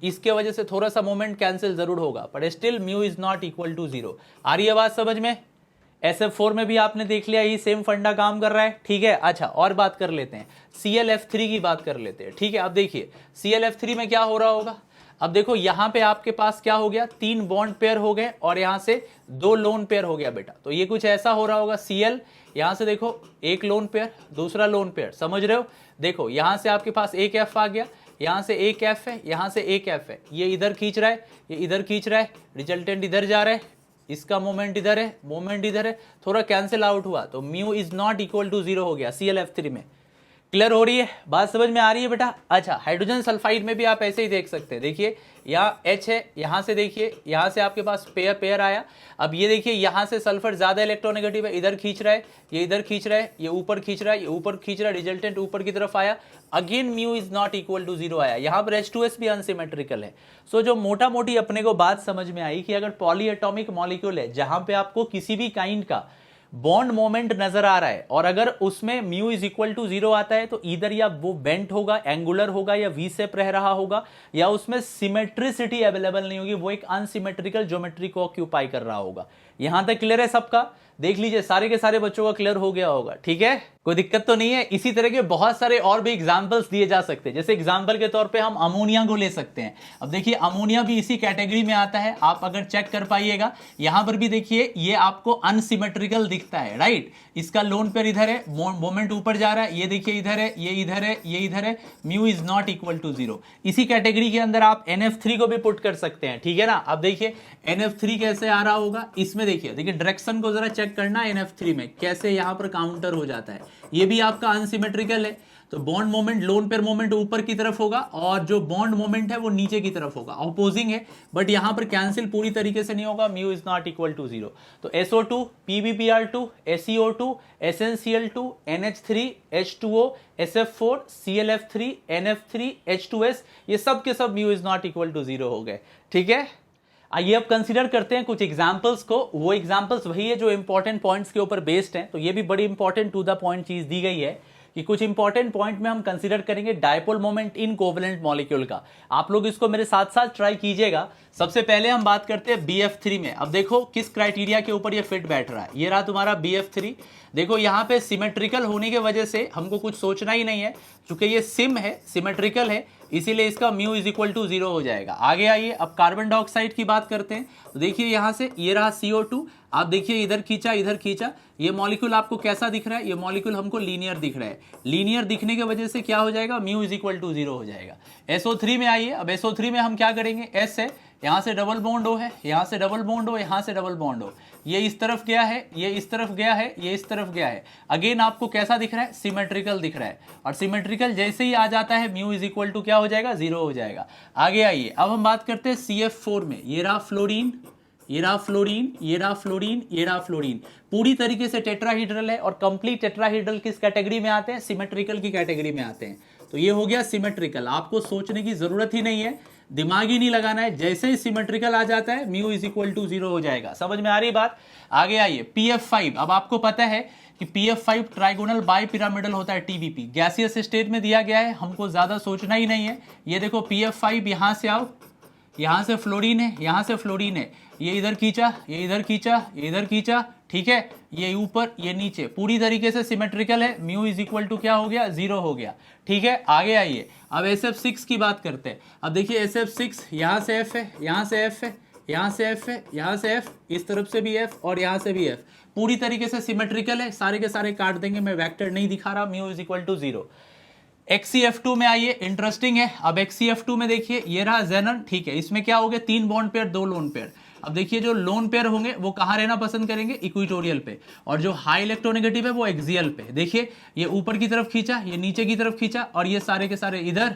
इसके वजह से थोड़ा सा मोमेंट कैंसिल जरूर होगा, पर still mu is not equal to 0। आ रही है बात समझ में? SF4 में भी आपने देख लिया, ये सेम फंडा काम कर रहा है, ठीक है? अच्छा, और बात कर लेते हैं, ClF3 की बात कर लेते हैं, ठीक है? अब देखिए ClF3 में क्या हो रहा होगा। अब देखो यहां पे आपके पास क्या हो गया, 3 बॉन्ड पेयर हो गए और यहां से 2 लोन पेयर हो गया बेटा। तो ये कुछ ऐसा हो रहा होगा, Cl यहां से देखो एक लोन पेयर, दूसरा लोन पेयर, समझ रहे हो? देखो यहां से आपके पास एक F आ गया, यहां से एक F है, यहां से एक F है, ये इधर खींच रहा है, ये इधर खींच रहा है, रिजल्टेंट इधर जा रहा है, इसका मोमेंट इधर है, मोमेंट इधर है, थोड़ा कैंसिल आउट हुआ, तो mu is not equal to 0 हो गया ClF3 में। क्लियर हो रही है बात? समझ में आ रही है बेटा? अच्छा, हाइड्रोजन सल्फाइड में भी आप ऐसे ही देख सकते हैं। देखिए यहाँ H है, यहाँ से देखिए यहाँ से आपके पास पेयर आया। अब ये देखिए यहाँ से सल्फर ज्यादा इलेक्ट्रोनेगेटिव है, इधर खींच रहा है, ये इधर खींच रहा है, ये ऊपर खींच रहा है, ये ऊपर खींच रहा है, रिजल्टेंट ऊपर की तरफ आया, again mu is not equal to 0 आया। यहाँ पर H2S भी अनसिमेट्रिकल है। सो जो मोटा मोटी अपने को बात समझ में आई कि अगर पॉलीएटॉमिक मॉलिक्यूल है जहां पे आपको किसी भी काइंड का बॉन्ड मोमेंट नजर आ रहा है और अगर उसमें म्यू इज इक्वल टू 0 आता है, तो इधर या वो बेंट होगा, एंगुलर होगा या वी शेप रह रहा होगा, या उसमें सिमेट्रिसिटी अवेलेबल नहीं होगी, वो एक अनसिमेट्रिकल ज्योमेट्री को ऑक्यूपाई कर रहा होगा। यहां तक क्लियर है सबका? देख लीजिए सारे के सारे बच्चों का क्लियर हो गया होगा, ठीक है? कोई दिक्कत तो नहीं है? इसी तरह के बहुत सारे और भी एग्जांपल्स दिए जा सकते हैं। जैसे एग्जांपल के तौर पे हम अमोनिया को ले सकते हैं। अब देखिए अमोनिया भी इसी कैटेगरी में आता है, आप अगर चेक कर पाइएगा यहां पर भी देखिए ये आपको अनसिमेट्रिकल दिखता है, राइट? इसका लोन पेयर इधर है, मोमेंट ऊपर जा रहा है, ये देखिए इधर है, ये इधर है, ये इधर है, mu is not equal to 0। इसी कैटेगरी के अंदर आप NF3 को भी पुट कर सकते हैं, ठीक है ना? अब देखिए NF3 कैसे आ रहा होगा, इसमें देखिए डायरेक्शन को जरा चेक करना NF3 में कैसे यहां पर काउंटर हो जाता है। ये भी आपका अनसिमेट्रिकल है, तो bond moment, lone pair moment ऊपर की तरफ होगा और जो बॉन्ड मोमेंट है वो नीचे की तरफ होगा, ऑपोजिंग है, बट यहां पर कैंसिल पूरी तरीके से नहीं होगा, mu is not equal to 0। तो SO2, PbBr2, SeO2, SnCl2, NH3, H2O, SF4, ClF3, NF3, H2S, ये सब के सब mu is not equal to 0 हो गए, ठीक है? आइए अब कंसीडर करते हैं कुछ एग्जांपल्स को। वो एग्जांपल्स वही है जो इंपॉर्टेंट पॉइंट्स के ऊपर बेस्ड हैं। तो ये भी बड़ी इंपॉर्टेंट टू द पॉइंट चीज दी गई है कि कुछ इंपॉर्टेंट पॉइंट में हम कंसीडर करेंगे dipole moment in covalent molecule का। आप लोग इसको मेरे साथ साथ ट्राई कीजिएगा। सबसे पहले हम बात करते हैं BF3 में। अब देखो किस क्राइटेरिया के ऊपर ये फिट बैठ रहा है। ये रहा तुम्हारा BF3। देखो यहाँ पे सिमेट्रिकल होने की वजह से हमको कुछ सोचना ही नहीं है, क्योंकि ये सिम है, सिमेट्रिकल है, इसीलिए इसका म्यू इज इक्वल टू 0 हो जाएगा। आगे आइए अब कार्बन डाइऑक्साइड की बात करते हैं। तो देखिए यहाँ से ये रहा CO2, आप देखिए इधर खींचा इधर खींचा, ये मॉलिक्यूल आपको कैसा दिख रहा है? ये मॉलिक्यूल हमको लीनियर दिख रहा है। लीनियर दिखने की वजह से क्या हो जाएगा? म्यू इज इक्वल टू 0 हो जाएगा। SO3 में आइए। अब SO3 में हम क्या करेंगे? S है, यहाँ से डबल बॉन्ड O है, यहाँ से डबल बॉन्ड O, यहाँ से डबल बॉन्ड O, ये इस तरफ गया है, ये इस तरफ गया है, ये इस तरफ गया है। अगेन आपको कैसा दिख रहा है? सिमेट्रिकल दिख रहा है। और सिमेट्रिकल जैसे ही आ जाता है म्यू इज इक्वल टू क्या हो जाएगा? 0 हो जाएगा। आगे आइए, अब हम बात करते हैं CF4 में। ये रहा फ्लोरीन, ये रहा फ्लोरीन, ये रहा फ्लोरीन, ये रहा फ्लोरीन, पूरी तरीके से टेट्राहीड्रल है। और कंप्लीट टेट्राहीड्रल किस कैटेगरी में आते हैं? सिमेट्रिकल की कैटेगरी में आते हैं। तो ये हो गया सिमेट्रिकल। आपको सोचने की जरूरत ही नहीं है, दिमाग ही नहीं लगाना है, जैसे ही सिमेट्रिकल आ जाता है म्यू इज इक्वल टू 0 हो जाएगा। समझ में आ रही बात? आगे आइए, PF5। अब आपको पता है कि PF5 ट्राइगोनल बाई पिरामिडल होता है, TBP गैसियस स्टेट में दिया गया है, हमको ज्यादा सोचना ही नहीं है। ये देखो PF5, यहां से आओ, यहां से फ्लोरीन है, यहां से फ्लोरीन है, ये इधर खींचा, ये इधर खींचा, ये इधर खींचा, ठीक है, ये ऊपर, ये नीचे, पूरी तरीके से सिमेट्रिकल है। म्यू इज इक्वल टू क्या हो गया? 0 हो गया। ठीक है, आगे आइए, अब SF6 की बात करते हैं। अब देखिए SF6, यहाँ से F है, यहाँ से F है, यहाँ से F है, यहाँ से F, इस तरफ से भी F और यहाँ से भी F, पूरी तरीके से सिमेट्रिकल है। सारे के सारे काट देंगे, मैं वेक्टर नहीं दिखा रहा। Mu is equal to 0। XCF2 में आइए, इंटरेस्टिंग है। अब XCF2 में देखिए, ये रहा जेनन, ठीक है, इसमें क्या हो गया? 3 बॉन्ड पेयर, 2 लोन पेयर। अब देखिए, जो लोन पेयर होंगे वो कहाँ रहना पसंद करेंगे? इक्विटोरियल पे। और जो हाई इलेक्ट्रोनेगेटिव है वो एक्सियल पे। देखिए, ये ऊपर की तरफ खींचा, ये नीचे की तरफ खींचा, और ये सारे के सारे इधर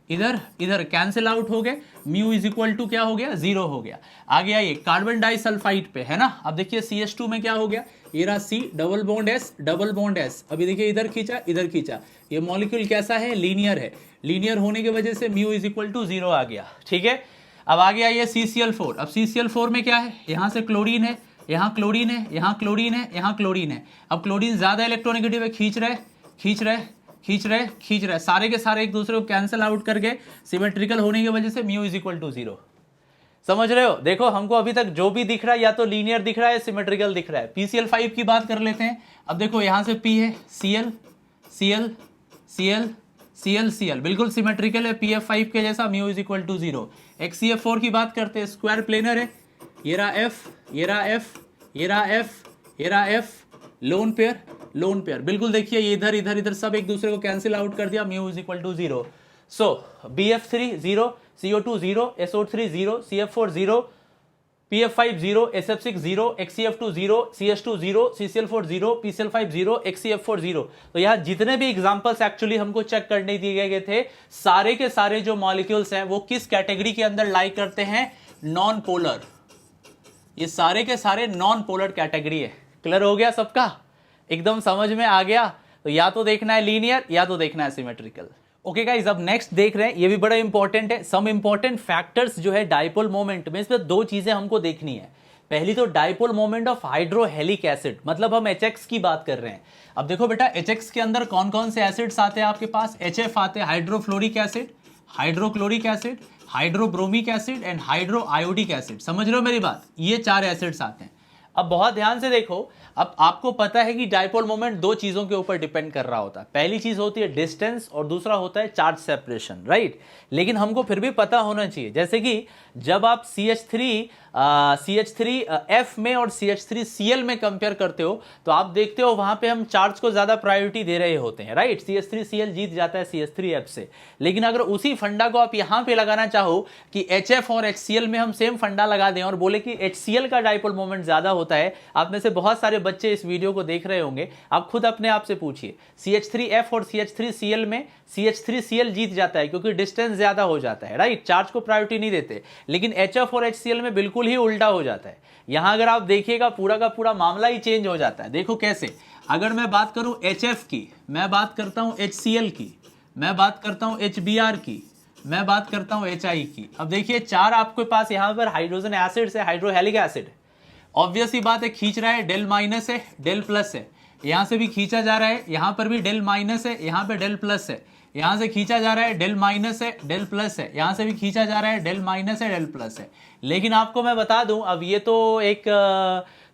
इधर इधर कैंसिल आउट हो गए। म्यू इज इक्वल टू क्या हो गया? 0 हो गया। आगे आइए, कार्बन डाइसल्फाइड पे है ना। अब देखिए CH2 में क्या हो गया? ये रहा C, double bond S, double bond S। अभी देखिए, इधर खींचा, इधर खींचा, ये मॉलिक्यूल कैसा है? लीनियर है। लीनियर होने की वजह से म्यू इज इक्वल टू 0 आ गया। ठीक है, अब आगे आइए CCl4। अब CCl4 में क्या है? यहाँ से क्लोरीन है, यहाँ क्लोरीन है, यहाँ क्लोरीन है, यहाँ क्लोरीन है। अब क्लोरीन ज्यादा इलेक्ट्रोनेगेटिव है, खींच रहे खींच रहे खींच रहे खींच रहे, सारे के सारे एक दूसरे को कैंसिल आउट करके सिमेट्रिकल होने की वजह से म्यू इज इक्वल टू 0। समझ रहे हो? देखो, हमको अभी तक जो भी दिख रहा है या तो लीनियर दिख रहा है या सिमेट्रिकल दिख रहा है। PCl5 की बात कर लेते हैं। अब देखो, यहां से P है, Cl Cl Cl Cl Cl, बिल्कुल सिमेट्रिकल है PF5 के जैसा। Mu is equal to 0। XCF4 की बात करते हैं, स्क्वायर प्लेनर है। ये रहा F, ये रहा F, ये रहा F, ये रहा F, lone pair, lone pair, बिल्कुल देखिए, ये इधर इधर इधर सब एक दूसरे को कैंसिल आउट कर दिया। Mu is equal to 0। So BF3 0, CO2 0, SO3 0, CF4 0, PF5 0, SF6 0, XCF2 0, CH2 0, CCl4 0, PCl5 0, XCF4 0। तो यहाँ जितने भी एग्जांपल्स एक्चुअली हमको चेक करने दिए गए थे, सारे के सारे जो मॉलिक्यूल्स हैं वो किस कैटेगरी के अंदर लाई करते हैं? Non polar. ये सारे के सारे नॉन पोलर कैटेगरी है। क्लियर हो गया सबका? एकदम समझ में आ गया? तो या तो देखना है लीनियर या तो देखना है सिमेट्रिकल। ओके गाइस, अब नेक्स्ट देख रहे हैं, ये भी बड़ा इंपॉर्टेंट है। सम इंपॉर्टेंट फैक्टर्स जो है डाइपोल मोमेंट में, इसमें 2 चीजें हमको देखनी है। पहली तो डाइपोल मोमेंट ऑफ हाइड्रोहेलिक एसिड, मतलब हम HX की बात कर रहे हैं। अब देखो बेटा, HX के अंदर कौन कौन से एसिड्स आते हैं आपके पास? HF आते हैं, hydrofluoric acid, hydrochloric acid, hydrobromic acid and hydro iodic acid. समझ रहे हो मेरी बात? ये 4 एसिड्स आते हैं। अब बहुत ध्यान से देखो, अब आपको पता है कि डाइपोल मोमेंट 2 चीजों के ऊपर डिपेंड कर रहा होता है। पहली चीज होती है डिस्टेंस और दूसरा होता है चार्ज सेपरेशन, राइट। लेकिन हमको फिर भी पता होना चाहिए, जैसे कि जब आप CH3F में और CH3Cl में कंपेयर करते हो तो आप देखते हो वहां पे हम चार्ज को ज्यादा प्रायोरिटी दे रहे होते हैं, राइट। CH3Cl जीत जाता है CH3F से। लेकिन अगर उसी फंडा को आप यहां पे लगाना चाहो कि HF और HCl में हम सेम फंडा लगा दें और बोले कि HCl का डाइपोल मोमेंट ज्यादा होता है, आप में से बहुत सारे बच्चे इस वीडियो को देख रहे होंगे, आप खुद अपने आप से पूछिए, CH3F और CH3Cl में CH3Cl जीत जाता है क्योंकि डिस्टेंस ज्यादा हो जाता है, राइट। चार्ज को प्रायोरिटी नहीं देते। लेकिन HF और HCl में बिल्कुल ही उल्टा हो जाता है। यहां अगर आप देखिएगा पूरा का पूरा मामला ही चेंज हो जाता है। देखो कैसे, अगर मैं बात करूं HF की, मैं बात करता हूं HCl की, मैं बात करता हूं HBr की, मैं बात करता हूं HI की। अब देखिए 4 आपके पास यहां पर हाइड्रोजन एसिड से हाइड्रोहेलिक एसिड, ऑब्वियस ही बात है, खींच रहा है, डेल माइनस है, डेल प्लस है, यहां से भी खींचा जा रहा है, यहां पर भी डेल माइनस है, यहां पे डेल प्लस है, यहां से खींचा जा रहा है, डेल माइनस है, डेल प्लस है, यहां से भी खींचा जा रहा है, डेल माइनस है, डेल प्लस है। लेकिन आपको मैं बता दूं, अब ये तो एक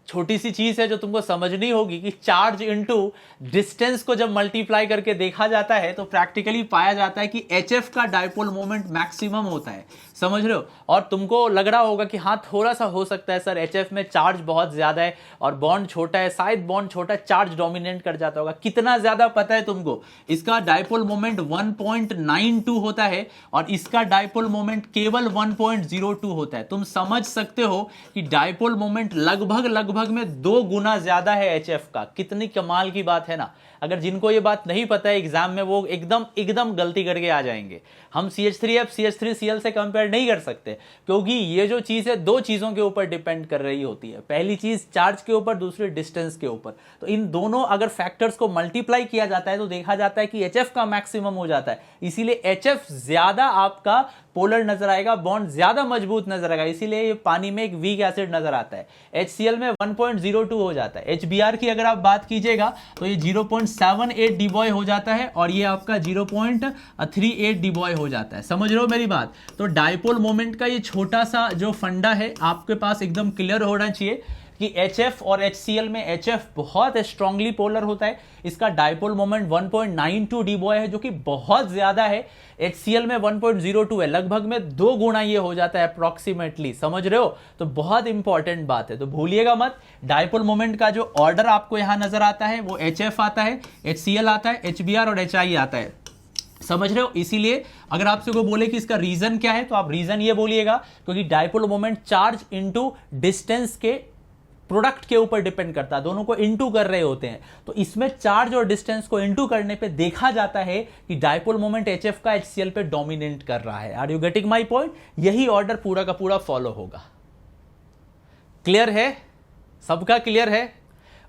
छोटी सी चीज है जो तुमको समझनी होगी कि चार्ज इनटू डिस्टेंस को जब मल्टीप्लाई करके देखा जाता है तो प्रैक्टिकली पाया जाता है कि HF का डायपोल मोमेंट मैक्सिमम होता है, समझ रहे हो। और तुमको लग रहा होगा कि हाँ थोड़ा सा हो सकता है सर HF में चार्ज बहुत ज्यादा है और बॉन्ड छोटा है, शायद बॉन्ड छोटा है चार्ज डोमिनेट कर जाता होगा। कितना ज्यादा पता है तुमको? इसका डायपोल मोमेंट 1.92 होता है और इसका डायपोल मोमेंट केवल 1.02 होता है। तुम समझ सकते हो कि डायपोल मोमेंट लगभग में 2 गुना ज्यादा है HF का। कितनी कमाल की बात है ना। अगर जिनको ये बात नहीं पता है एग्जाम में वो एकदम गलती करके आ जाएंगे। हम CH3F CH3Cl से कंपेयर नहीं कर सकते क्योंकि ये जो चीज है 2 चीजों के ऊपर डिपेंड कर रही होती है। पहली चीज चार्ज के ऊपर, दूसरी डिस्टेंस के ऊपर। तो इन दोनों अगर फैक्टर्स को मल्टीप्लाई किया जाता है तो देखा जाता है कि HF का मैक्सिमम हो जाता है। इसीलिए HF ज्यादा आपका पोलर नजर आएगा, बॉन्ड ज्यादा मजबूत नजर आएगा, इसीलिए ये पानी में एक वीक एसिड नजर आता है। HCl में 1.02 हो जाता है। HBr की अगर आप बात कीजिएगा तो ये 0.78 डीबॉय हो जाता है और ये आपका 0.38 डीबॉय हो जाता है। समझ रहे हो मेरी बात? तो डायपोल मोमेंट का ये छोटा सा जो फंडा है आपके पास एकदम क्लियर होना चाहिए कि HF और HCl में HF बहुत स्ट्रांगली पोलर होता है। इसका डायपोल मोमेंट 1.92 डीबॉय है जो कि बहुत ज्यादा है। HCl में 1.02 है, लगभग में 2 गुना ये हो जाता है अप्रोक्सीमेटली। समझ रहे हो? तो बहुत इंपॉर्टेंट बात है, तो भूलिएगा मत। डायपोल मोमेंट का जो ऑर्डर आपको यहां नजर आता है वो HF आता है, HCl आता है, HBr और HI आता है। समझ रहे हो? इसीलिए अगर आपसे कोई बोले कि इसका रीजन क्या है तो आप रीजन ये बोलिएगा क्योंकि dipole moment charge into distance के प्रोडक्ट के ऊपर डिपेंड करता है। दोनों को इनटू कर रहे होते हैं तो इसमें चार्ज और डिस्टेंस को इनटू करने पे देखा जाता है कि डायपोल मोमेंट HF का HCl पे डोमिनेट कर रहा है। Are you getting my point? यही ऑर्डर पूरा का पूरा फॉलो होगा। क्लियर है? सबका क्लियर है?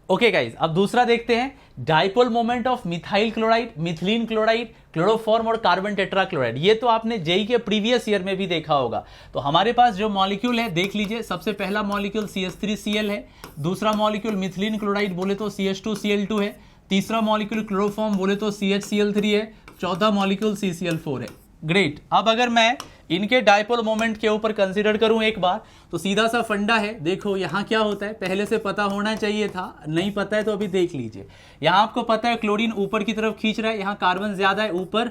ओके गाइज, अब दूसरा देखते हैं। Dipole moment of methyl chloride, methylene chloride, chloroform और कार्बन टेट्राक्लोराइड। ये तो आपने जेई के प्रीवियस ईयर में भी देखा होगा। तो हमारे पास जो मॉलिक्यूल है देख लीजिए। सबसे पहला मॉलिक्यूल CH3Cl है, दूसरा मॉलिक्यूल मिथिलीन क्लोराइड बोले तो CH2Cl2 है, तीसरा मॉलिक्यूल क्लोरोफॉर्म बोले तो CHCl3 है, चौथा मॉलिक्यूल CCl4 है। ग्रेट। अब अगर मैं इनके डायपोल मोमेंट के ऊपर कंसीडर करूं एक बार तो सीधा सा फंडा है। देखो यहां क्या होता है, पहले से पता होना चाहिए था, नहीं पता है तो अभी देख लीजिए। यहां आपको पता है क्लोरीन ऊपर की तरफ खींच रहा है, यहां कार्बन ज्यादा है, ऊपर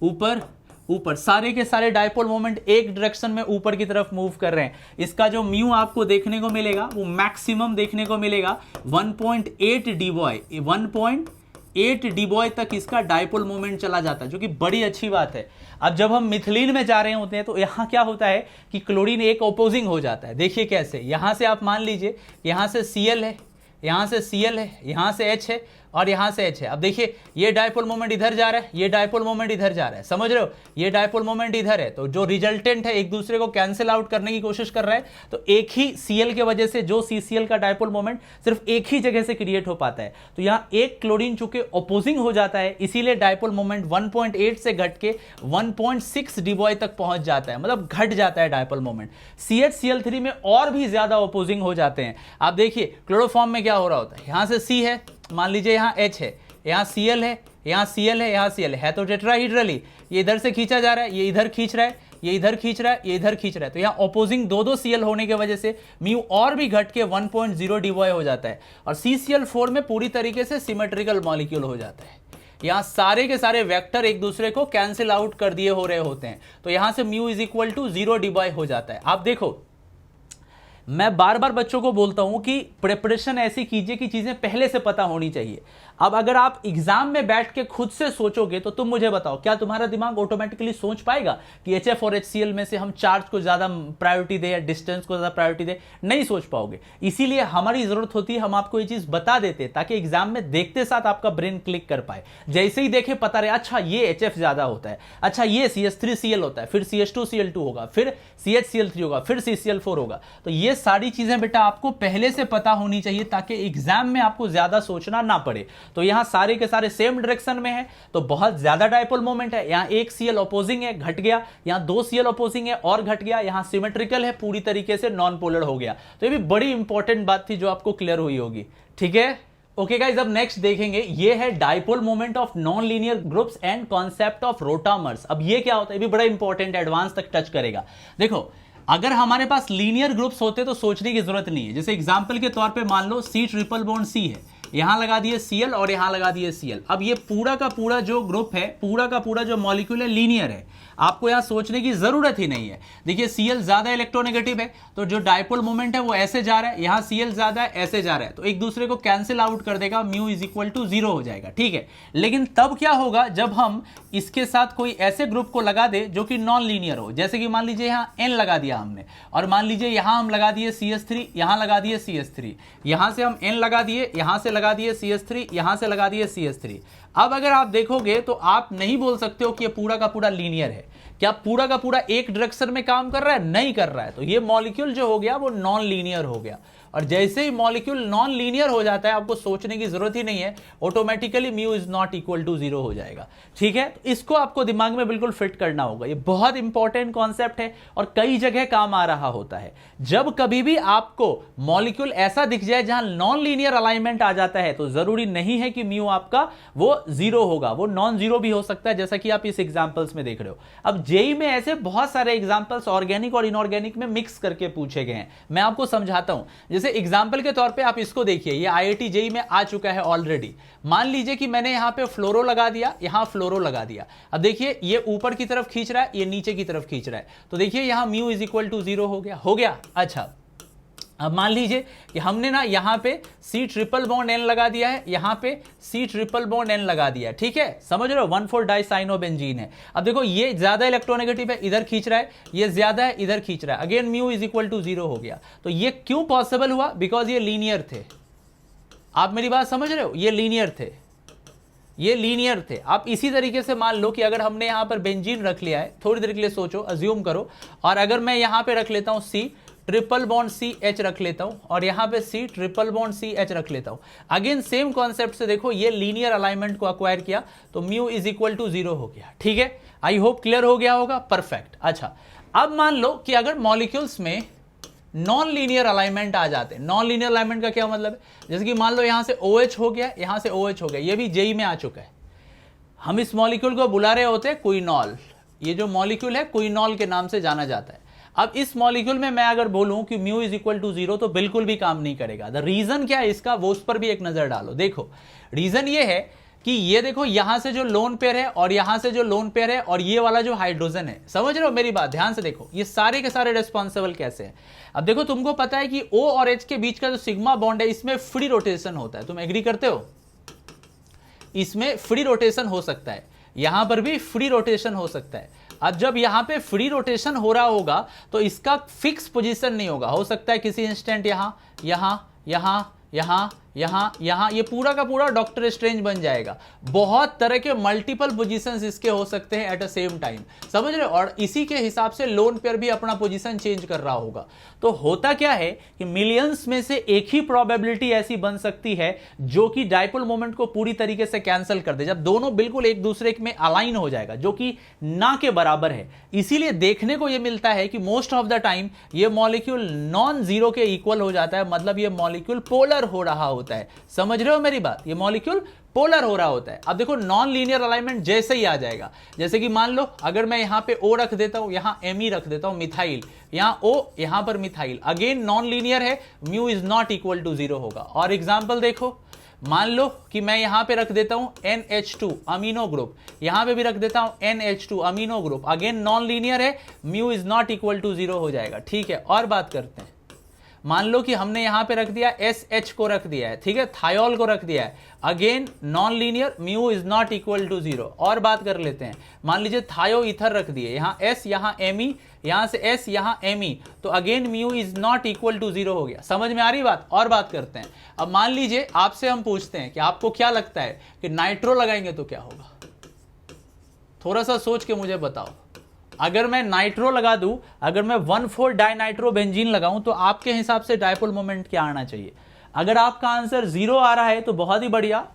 ऊपर ऊपर। सारे के सारे डायपोल मोमेंट एक डायरेक्शन में ऊपर की तरफ मूव कर रहे हैं। इसका जो म्यू आपको देखने को मिलेगा वो मैक्सिमम देखने को मिलेगा 1.8 डीबॉय, 1.8 डीबॉय तक इसका डायपोल मोमेंट चला जाता है, जो कि बड़ी अच्छी बात है। अब जब हम मिथिलीन में जा रहे होते हैं तो यहां क्या होता है कि क्लोरीन एक अपोजिंग हो जाता है। देखिए कैसे, यहां से आप मान लीजिए यहां से Cl है, यहां से Cl है, यहां से H है और यहां से H है। अब देखिए ये डायपोल मोमेंट इधर जा रहा है, ये डायपोल मोमेंट इधर जा रहा है, समझ रहे हो? ये डायपोल मोमेंट इधर है, तो जो रिजल्टेंट है एक दूसरे को कैंसिल आउट करने की कोशिश कर रहा है। तो एक ही Cl के वजह से जो CCl का डायपोल मोमेंट सिर्फ एक ही जगह से क्रिएट हो पाता है। तो यहाँ एक क्लोरीन चूंकि अपोजिंग हो जाता है इसीलिए डायपोल मोमेंट 1.8 से घट के 1.6 डीबॉय तक पहुंच जाता है, मतलब घट जाता है डायपोल मोमेंट। CHCl3 में और भी ज्यादा अपोजिंग हो जाते हैं। आप देखिए क्लोरोफॉर्म में क्या हो रहा होता है, यहां से C है, मान लीजिए यहाँ H है, यहाँ Cl है, यहाँ Cl है, यहाँ Cl है तो टेट्राहीड्रली ये इधर से खींचा जा रहा है, ये इधर खींच रहा है, ये इधर खींच रहा है, ये इधर खींच रहा है। तो यहाँ अपोजिंग दो Cl होने की वजह से म्यू और भी घट के 1.0 डीबॉय हो जाता है और CCl4 में पूरी तरीके से सिमेट्रिकल मॉलिक्यूल हो जाता है। यहाँ सारे के सारे वेक्टर एक दूसरे को कैंसिल आउट कर दिए हो रहे होते हैं, तो यहाँ से म्यू इज इक्वल टू 0 डीबॉय हो जाता है। आप देखो मैं बार बार बच्चों को बोलता हूं कि प्रिपरेशन ऐसी कीजिए कि चीजें पहले से पता होनी चाहिए। अब अगर आप एग्जाम में बैठ के खुद से सोचोगे तो तुम मुझे बताओ क्या तुम्हारा दिमाग ऑटोमेटिकली सोच पाएगा कि HF और HCl में से हम चार्ज को ज्यादा प्रायोरिटी दे या डिस्टेंस को ज्यादा प्रायोरिटी दे? नहीं सोच पाओगे। इसीलिए हमारी जरूरत होती है हम आपको ये चीज बता देते ताकि एग्जाम में देखते साथ आपका ब्रेन क्लिक कर पाए। जैसे ही देखे पता रहे अच्छा ये HF ज्यादा होता है, अच्छा ये CH3Cl होता है, फिर CH2Cl2 होगा, फिर CHCl3 होगा, फिर CCl4 होगा। तो ये सारी चीजें बेटा आपको पहले से पता होनी चाहिए ताकि एग्जाम में आपको ज्यादा सोचना ना पड़े। तो यहां सारे के सारे सेम डायरेक्शन में है तो बहुत ज्यादा डायपोल मोमेंट है। यहां एक Cl अपोजिंग है, घट गया, यहां 2 Cl अपोजिंग है और घट गया, यहां सिमेट्रिकल है, पूरी तरीके से नॉन पोलर हो गया। तो ये भी बड़ी इंपॉर्टेंट बात थी जो आपको क्लियर हुई होगी। ठीक है, ओके गाइस, अब नेक्स्ट देखेंगे ये है dipole moment of non linear groups and concept of rotamers. अब ये क्या होता है, ये भी बड़ा इंपॉर्टेंट एडवांस तक टच करेगा। देखो अगर हमारे पास लीनियर ग्रुप्स होते तो सोचने की जरूरत नहीं है। जैसे एग्जांपल के तौर पे मान लो C ट्रिपल बॉन्ड C है, यहां लगा दिए Cl और यहां लगा दिए Cl। अब ये पूरा का पूरा जो ग्रुप है, पूरा का पूरा जो मॉलिक्यूल है लीनियर है, आपको यहां सोचने की जरूरत ही नहीं है। देखिए Cl ज्यादा इलेक्ट्रोनेगेटिव है तो जो डायपोल मोमेंट है वो ऐसे जा रहा है, यहां Cl ज्यादा है ऐसे जा रहा है, तो एक दूसरे को कैंसिल आउट कर देगा, म्यू इज इक्वल टू 0 हो जाएगा। ठीक है, लेकिन तब क्या होगा जब हम इसके साथ कोई ऐसे ग्रुप को लगा दे जो कि नॉन लीनियर हो। जैसे कि मान लीजिए यहां N लगा दिया हमने, और मान लीजिए यहां हम लगा दिए CH3, यहां लगा दिए CH3, यहां से हम N लगा दिए, यहां से लगा दिए CH3, यहां से लगा दिए CH3। अब अगर आप देखोगे तो आप नहीं बोल सकते हो कि ये पूरा का पूरा लीनियर है। क्या पूरा का पूरा एक डायरेक्शन में काम कर रहा है? नहीं कर रहा है। तो ये मॉलिक्यूल जो हो गया वो नॉन लीनियर हो गया। और जैसे ही मॉलिक्यूल नॉन लीनियर हो जाता है, आपको सोचने की जरूरत ही नहीं है, automatically mu is not equal to 0 हो जाएगा। ठीक है, तो इसको आपको दिमाग में बिल्कुल फिट करना होगा। ये बहुत इंपॉर्टेंट कॉन्सेप्ट है और कई जगह काम आ रहा होता है। जब कभी भी आपको मॉलिक्यूल ऐसा दिख जाए जहां नॉन लीनियर अलाइनमेंट आ जाता है, तो जरूरी नहीं है कि म्यू आपका वो 0 होगा, वो नॉन 0 भी हो सकता है, जैसा कि आप इस एग्जांपल्स में देख रहे हो। अब जेई में ऐसे बहुत सारे एग्जांपल्स ऑर्गेनिक और इनऑर्गेनिक में मिक्स करके पूछे गए हैं, मैं आपको समझाता हूं। जैसे एग्जांपल के तौर पे आप इसको देखिए, ये आईआईटी जेई में आ चुका है ऑलरेडी। मान लीजिए कि मैंने यहां पे फ्लोरो लगा दिया, यहां फ्लोरो लगा दिया। अब देखिए ये ऊपर की तरफ खींच रहा है, ये नीचे की तरफ खींच रहा है, तो देखिए यहां म्यू इज इक्वल टू 0 हो गया। अच्छा, अब मान लीजिए कि हमने ना यहां पे C ट्रिपल बॉन्ड N लगा दिया है, यहां पे C ट्रिपल बॉन्ड N लगा दिया है। ठीक है, समझ रहे हो, 1,4 डाइसाइनोबेंजीन है। अब देखो ये ज्यादा इलेक्ट्रोनेगेटिव है, इधर खींच रहा है, ये ज्यादा है, इधर खींच रहा है, again mu is equal to 0 हो गया। तो ये क्यों पॉसिबल हुआ? बिकॉज ये लीनियर थे। आप मेरी बात समझ रहे हो, ये लीनियर थे, ये लीनियर थे। आप इसी तरीके से मान लो कि अगर हमने यहां पर बेंजीन रख लिया है, थोड़ी देर के लिए सोचो, अज्यूम करो, और अगर मैं यहां पे रख लेता हूं C ट्रिपल बॉन्ड CH रख लेता हूं, और यहां पे C ट्रिपल बॉन्ड CH रख लेता हूं, अगेन सेम कॉन्सेप्ट से देखो, ये लीनियर अलाइनमेंट को अक्वायर किया तो म्यू इज इक्वल टू 0 हो गया। ठीक है, आई होप क्लियर हो गया होगा, परफेक्ट। अच्छा, अब मान लो कि अगर मॉलिक्यूल्स में नॉन लीनियर अलाइनमेंट आ जाते हैं। नॉन लीनियर अलाइनमेंट का क्या मतलब है? जैसे कि मान लो यहां से OH हो गया, यहां से OH हो गया, ये भी जेई में आ चुका है। हम इस मॉलिक्यूल को बुला रहे होते हैं क्विनॉल। ये जो मॉलिक्यूल है क्विनॉल के नाम से जाना जाता है। अब इस मॉलिक्यूल में मैं अगर बोलूं कि म्यू इज इक्वल टू 0, तो बिल्कुल भी काम नहीं करेगा। द रीजन क्या है इसका, वो उस पर भी एक नजर डालो। देखो रीजन ये है कि ये देखो यहां से जो लोन पेयर है और यहां से जो लोन पेयर है और ये वाला जो हाइड्रोजन है, समझ रहे हो मेरी बात, ध्यान से देखो, ये सारे के सारे रिस्पॉन्सिबल कैसे हैं। अब देखो तुमको पता है कि O और H के बीच का जो सिग्मा बॉन्ड है, इसमें फ्री रोटेशन होता है। तुम एग्री करते हो? इसमें फ्री रोटेशन हो सकता है, यहां पर भी फ्री रोटेशन हो सकता है। अब जब यहां पे फ्री रोटेशन हो रहा होगा तो इसका फिक्स पोजीशन नहीं होगा, हो सकता है किसी इंस्टेंट यहां यहां यहां यहां यहां यहां, ये पूरा का पूरा डॉक्टर स्ट्रेंज बन जाएगा। बहुत तरह के मल्टीपल पोजीशंस इसके हो सकते हैं एट अ सेम टाइम, समझ रहे हो। और इसी के हिसाब से लोन पेयर भी अपना पोजीशन चेंज कर रहा होगा। तो होता क्या है कि मिलियंस में से एक ही प्रोबेबिलिटी ऐसी बन सकती है जो कि डायपोल मोमेंट को पूरी तरीके से कैंसिल कर दे, जब दोनों बिल्कुल एक दूसरे में अलाइन हो जाएगा, जो कि ना के बराबर है। इसीलिए देखने को यह मिलता है कि मोस्ट ऑफ द टाइम ये मॉलिक्यूल नॉन जीरो के इक्वल हो जाता है, मतलब ये मॉलिक्यूल पोलर हो रहा होता है। समझ रहे हो मेरी बात, ये मॉलिक्यूल पोलर हो रहा होता है। अब देखो नॉन लीनियर अलाइनमेंट जैसे ही आ जाएगा, जैसे कि मान लो अगर मैं यहां पे O रख देता हूं, यहां Me रख देता हूं, मिथाइल, यहां O, यहां पर मिथाइल, अगेन नॉन लीनियर है, mu is not equal to 0 होगा। और एग्जांपल देखो, मान लो कि मैं यहां पे रख देता हूं NH2 अमीनो ग्रुप, यहां पे भी रख देता हूं NH2 amino group, again non linear है, mu is not equal to 0 हो जाएगा। ठीक है, और बात करते हैं। मान लो कि हमने यहां पे रख दिया SH को रख दिया है, ठीक है, थायोल को रख दिया है, again non linear, mu is not equal to 0। और बात कर लेते हैं, मान लीजिए थायो ईथर रख दिए, यहां S, यहां Me, यहां से S, यहां Me, तो again mu is not equal to 0 हो गया। समझ में आ रही बात? और बात करते हैं। अब मान लीजिए आपसे हम पूछते हैं कि आपको क्या लगता है कि नाइट्रो लगाएंगे तो क्या होगा? थोड़ा सा सोच के मुझे बताओ। अगर मैं नाइट्रो लगा दूं, अगर मैं 1,4 डाइनाइट्रो बेंजीन लगाऊं, तो आपके हिसाब से डायपोल मोमेंट क्या आना चाहिए? अगर आपका आंसर 0 आ रहा है तो बहुत ही बढ़िया,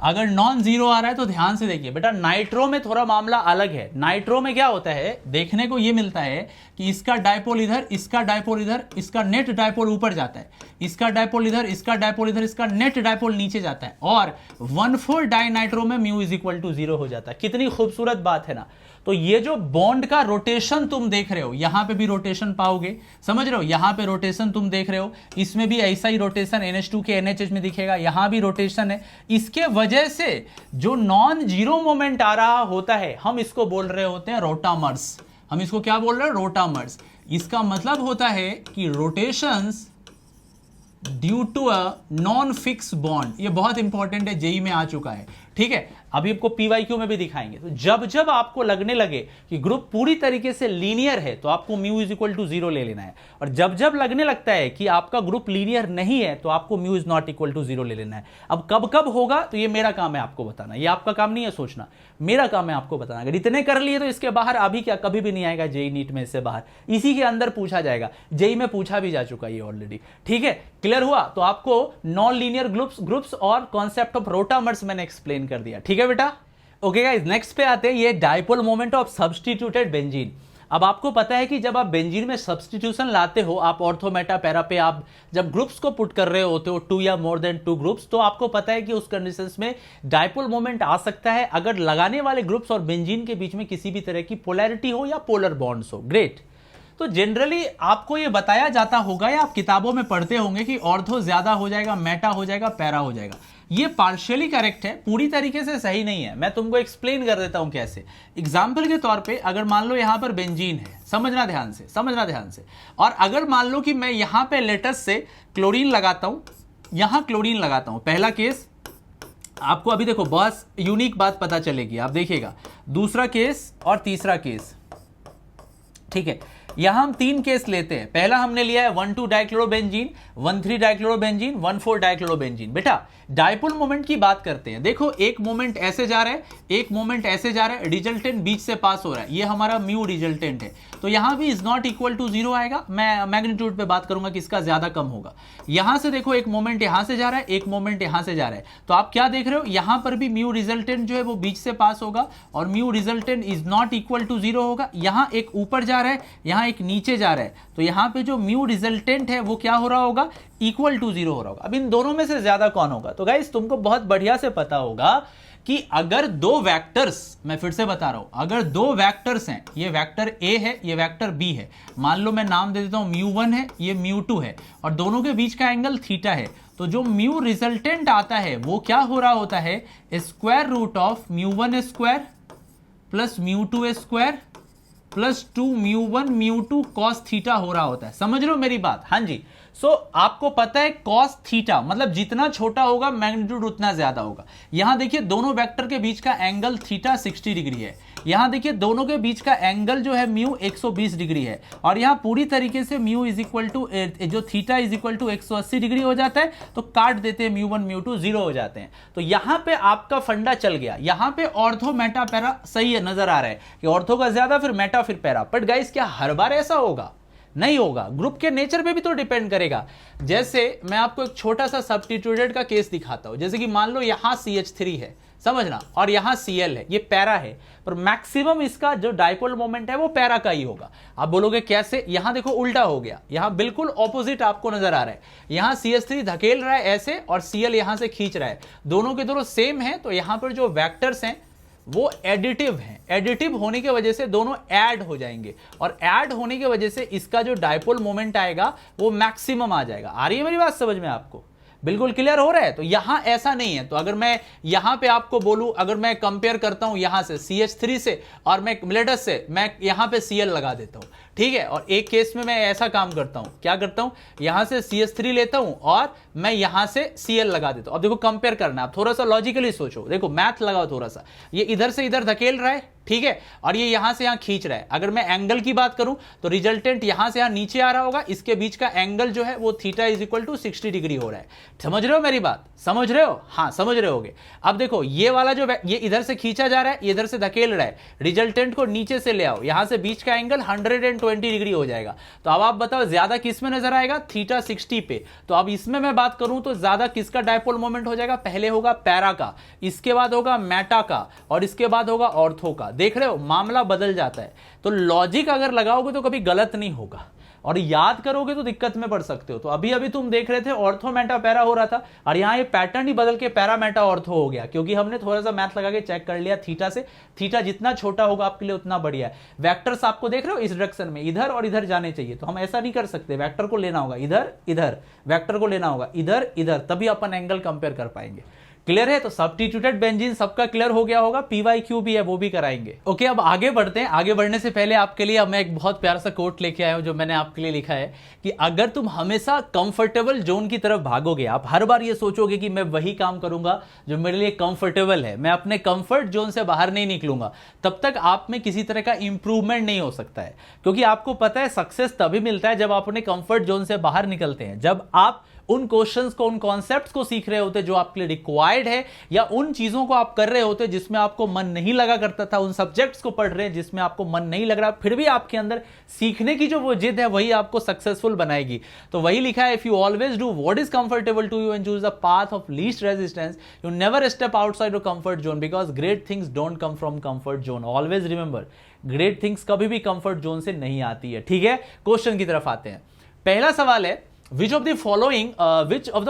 अगर नॉन जीरो आ रहा है तो ध्यान से देखिए बेटा, नाइट्रो में थोड़ा मामला अलग है। नाइट्रो में क्या होता है, देखने को ये मिलता है कि इसका डायपोल इधर, इसका डायपोल इधर, इसका नेट डायपोल ऊपर जाता है, इसका डायपोल इधर, इसका डायपोल इधर, इसका नेट डायपोल नीचे जाता है, और 1,4 डाइनाइट्रो में म्यू इज इक्वल टू 0 हो जाता है। कितनी खूबसूरत बात है ना। तो ये जो बॉन्ड का रोटेशन तुम देख रहे हो, यहां पे भी रोटेशन पाओगे, समझ रहे हो, यहां पे रोटेशन तुम देख रहे हो, इसमें भी ऐसा ही रोटेशन NH2 के NHH में दिखेगा, यहां भी रोटेशन है। इसके वजह से जो नॉन जीरो मोमेंट आ रहा होता है, हम इसको बोल रहे होते हैं रोटामर्स। हम इसको क्या बोल रहे हैं, रोटामर्स। इसका मतलब होता है कि rotations due to a non fix bond. ये बहुत इंपॉर्टेंट है, जेई में आ चुका है, ठीक है। अभी आपको PYQ में भी दिखाएंगे। तो जब जब आपको लगने लगे कि ग्रुप पूरी तरीके से लीनियर है, तो आपको म्यू इज इक्वल टू 0 ले लेना है, और जब जब लगने लगता है कि आपका ग्रुप लीनियर नहीं है, तो आपको mu is not equal to 0 ले लेना है। अब कब कब होगा, तो ये मेरा काम है आपको बताना, ये आपका काम नहीं है सोचना, मेरा काम है आपको बताना। अगर इतने कर लिए तो इसके बाहर अभी क्या कभी भी नहीं आएगा जेई नीट में, इससे बाहर इसी के अंदर पूछा जाएगा। जेई में पूछा भी जा चुका है ये ऑलरेडी, ठीक है। क्लियर हुआ? तो आपको नॉन लीनियर ग्रुप्स और कॉन्सेप्ट ऑफ रोटामर्स मैंने एक्सप्लेन कर दिया, ठीक है बेटा। ओके गाइस, नेक्स्ट पे आते हैं, ये dipole moment of substituted benzene. अब आपको पता है कि जब आप बेंजीन में सब्स्टिट्यूशन लाते हो, आप ऑर्थो मेटा पैरा पे आप जब ग्रुप्स को पुट कर रहे होते हो, 2 या मोर देन 2 ग्रुप्स, तो आपको पता है कि उस कंडीशंस में डायपोल मोमेंट आ सकता है अगर लगाने वाले ग्रुप्स और बेंजीन के बीच में किसी भी तरह की पोलैरिटी हो या पोलर बॉन्ड्स हो। ग्रेट। तो जनरली आपको ये बताया जाता होगा या आप किताबों में पढ़ते होंगे कि ऑर्थो ज्यादा हो जाएगा, मेटा हो जाएगा, पैरा हो जाएगा। ये पार्शियली करेक्ट है, पूरी तरीके से सही नहीं है। मैं तुमको एक्सप्लेन कर देता हूं कैसे। एग्जाम्पल के तौर पे अगर मान लो यहां पर बेंजीन है, समझना ध्यान से, समझना ध्यान से, और अगर मान लो कि मैं यहां पे लेटेस्ट से क्लोरीन लगाता हूं, यहां क्लोरीन लगाता हूं, पहला केस आपको अभी देखो बहुत यूनिक बात पता चलेगी, आप देखिएगा। दूसरा केस और तीसरा केस, ठीक है। यहां हम 3 केस लेते हैं। पहला हमने लिया है 1,2 डाइक्लोरोबेंजीन, 1,3 डाइक्लोरोबेंजीन, 1,4 डाइक्लोरोबेंजीन। बेटा डायपोल मोमेंट की बात करते हैं। देखो एक मोमेंट ऐसे जा रहा है, एक मोमेंट ऐसे जा रहा है, रिजल्टेंट बीच से पास हो रहा है, ये हमारा म्यू रिजल्टेंट है। तो यहां भी इज नॉट इक्वल टू 0 आएगा। मैं मैग्नीट्यूड पे बात करूंगा किसका ज्यादा कम होगा। यहां से देखो एक मोमेंट यहां से जा रहा है, एक मोमेंट यहां से जा रहा है, तो आप क्या देख रहे हो, यहां पर भी म्यू रिजल्टेंट जो है वो बीच से पास होगा, और mu resultant is not equal to 0 होगा। यहां एक ऊपर जा रहा है, यहां एक नीचे जा रहा है, तो यहां पे जो म्यू रिजल्टेंट है वो क्या हो रहा होगा, इक्वल टू 0 हो रहा होगा। अब इन दोनों में से ज्यादा कौन होगा? तो गाइस तुमको बहुत बढ़िया से पता होगा कि अगर 2 वेक्टर्स, मैं फिर से बता रहा हूं, अगर 2 वेक्टर्स हैं, ये वेक्टर A है, ये वेक्टर B है, मान लो मैं नाम दे देता हूं μ1 है, ये μ2 है, और दोनों के बीच का एंगल थीटा है, तो जो म्यू रिजल्टेंट आता है वो क्या हो रहा होता है, square root of μ1 square plus μ2 square plus 2 μ1 μ2 cos theta हो रहा होता है। समझ रहे हो मेरी बात? हाँ जी। आपको पता है cos थीटा मतलब जितना छोटा होगा मैग्नीट्यूड उतना ज्यादा होगा। यहां देखिए दोनों वेक्टर के बीच का एंगल थीटा 60 डिग्री है, यहां देखिए दोनों के बीच का एंगल जो है म्यू 120 डिग्री है, और यहां पूरी तरीके से म्यू इज इक्वल टू जो theta is equal to 180 degree हो जाता है, तो काट देते हैं μ1 μ2 0 हो जाते हैं। तो यहां पे आपका फंडा चल गया। यहां पे ऑर्थो मेटा पैरा सही है, नजर आ रहा है कि ऑर्थो का ज्यादा फिर मेटा फिर पैरा। बट गाइस क्या हर बार ऐसा होगा? नहीं होगा। ग्रुप के नेचर पे भी तो डिपेंड करेगा। जैसे मैं आपको एक छोटा सा सब्स्टिट्यूटेड का केस दिखाता हूं, जैसे कि मान लो यहां CH3 है, समझना, और यहां Cl है, ये पैरा है, पर मैक्सिमम इसका जो डायपोल मोमेंट है वो पैरा का ही होगा। आप बोलोगे कैसे? यहां देखो उल्टा हो गया, यहां बिल्कुल ऑपोजिट आपको नजर आ रहा है। यहां CH3 धकेल रहा है ऐसे और Cl यहां से खींच रहा है, दोनों के दोनों सेम है, तो यहां पर जो वेक्टर्स हैं वो एडिटिव हैं। एडिटिव होने की वजह से दोनों ऐड हो जाएंगे, और ऐड होने की वजह से इसका जो डायपोल मोमेंट आएगा वो मैक्सिमम आ जाएगा। आ रही है मेरी बात समझ में आपको? बिल्कुल क्लियर हो रहा है? तो यहां ऐसा नहीं है। तो अगर मैं यहां पे आपको बोलूं, अगर मैं कंपेयर करता हूं यहां से CH3 से, और मैं लेटेस्ट से मैं यहां पे Cl लगा देता हूं, ठीक है। और एक केस में मैं ऐसा काम करता हूं, क्या करता हूं, यहां से CH3 लेता हूं और मैं यहां से Cl लगा देता हूं। अब देखो कंपेयर करना, आप थोड़ा सा लॉजिकली सोचो, देखो मैथ लगाओ थोड़ा सा, ये इधर से इधर धकेल रहा है, ठीक है, और ये यहां से यहां खींच रहा है। अगर मैं एंगल की बात करूं तो रिजल्टेंट यहां से यहां नीचे आ रहा होगा, इसके बीच का एंगल जो है वो theta is equal to 60 degree हो रहा है। समझ रहे हो मेरी बात, समझ रहे हो? हाँ समझ रहे होगे। अब देखो ये वाला जो ये इधर से खींचा जा रहा है, ये इधर से धकेल रहा है, रिजल्टेंट को नीचे से ले आओ, यहां से बीच का एंगल 120 डिग्री हो जाएगा। तो अब आप बताओ ज्यादा किस में नजर आएगा? थीटा 60 पे। तो अब इसमें मैं बात करूं तो ज्यादा किसका डायपोल मोमेंट हो जाएगा? पहले होगा पैरा का, इसके बाद होगा मेटा का, और इसके बाद होगा ऑर्थो का। देख रहे हो मामला बदल जाता है। तो लॉजिक अगर लगाओगे तो कभी गलत नहीं होगा, और याद करोगे तो दिक्कत में पड़ सकते हो। तो अभी अभी तुम देख रहे थे ऑर्थो मेटा पैरा हो रहा था, और यहां ये पैटर्न ही बदल के पैरा मेटा ऑर्थो हो गया, क्योंकि हमने थोड़ा सा मैथ लगा के चेक कर लिया थीटा से। थीटा जितना छोटा होगा आपके लिए उतना बढ़िया है। वेक्टर्स आपको देख रहे हो इस डायरेक्शन में इधर और इधर जाने चाहिए, तो हम ऐसा नहीं कर सकते। वेक्टर को लेना होगा इधर इधर, वेक्टर को लेना होगा इधर इधर, तभी अपन एंगल कंपेयर कर पाएंगे। क्लियर है? तो सब्स्टिट्यूटेड बेंजीन सबका क्लियर हो गया होगा। PYQ भी है, वो भी कराएंगे। ओके, अब आगे बढ़ते हैं। आगे बढ़ने से पहले आपके लिए मैं एक बहुत प्यारा सा कोट लेके आया हूं जो मैंने आपके लिए लिखा है कि अगर तुम हमेशा कंफर्टेबल जोन की तरफ भागोगे, आप हर बार ये सोचोगे कि मैं वही काम करूंगा जो मेरे लिए कंफर्टेबल है, मैं अपने कंफर्ट जोन से बाहर नहीं निकलूंगा, तब तक आप में किसी तरह का इंप्रूवमेंट नहीं हो सकता है। क्योंकि आपको पता है सक्सेस तभी मिलता है जब आप अपने कंफर्ट जोन से बाहर निकलते हैं, जब आप उन क्वेश्चंस को, उन कॉन्सेप्ट्स को सीख रहे होते जो आपके लिए रिक्वायर्ड है, या उन चीजों को आप कर रहे होते जिसमें आपको मन नहीं लगा करता था, उन सब्जेक्ट्स को पढ़ रहे हैं जिसमें आपको मन नहीं लग रहा, फिर भी आपके अंदर सीखने की जो वो जिद है वही आपको सक्सेसफुल बनाएगी। तो वही लिखा है, if you always do what is comfortable to you and choose the path of least resistance, you never step outside your comfort zone, because great things don't come from comfort zone. Always remember, great things कभी भी comfort zone से नहीं आती है। ठीक है, question की तरफ आते हैं। पहला सवाल है, which of the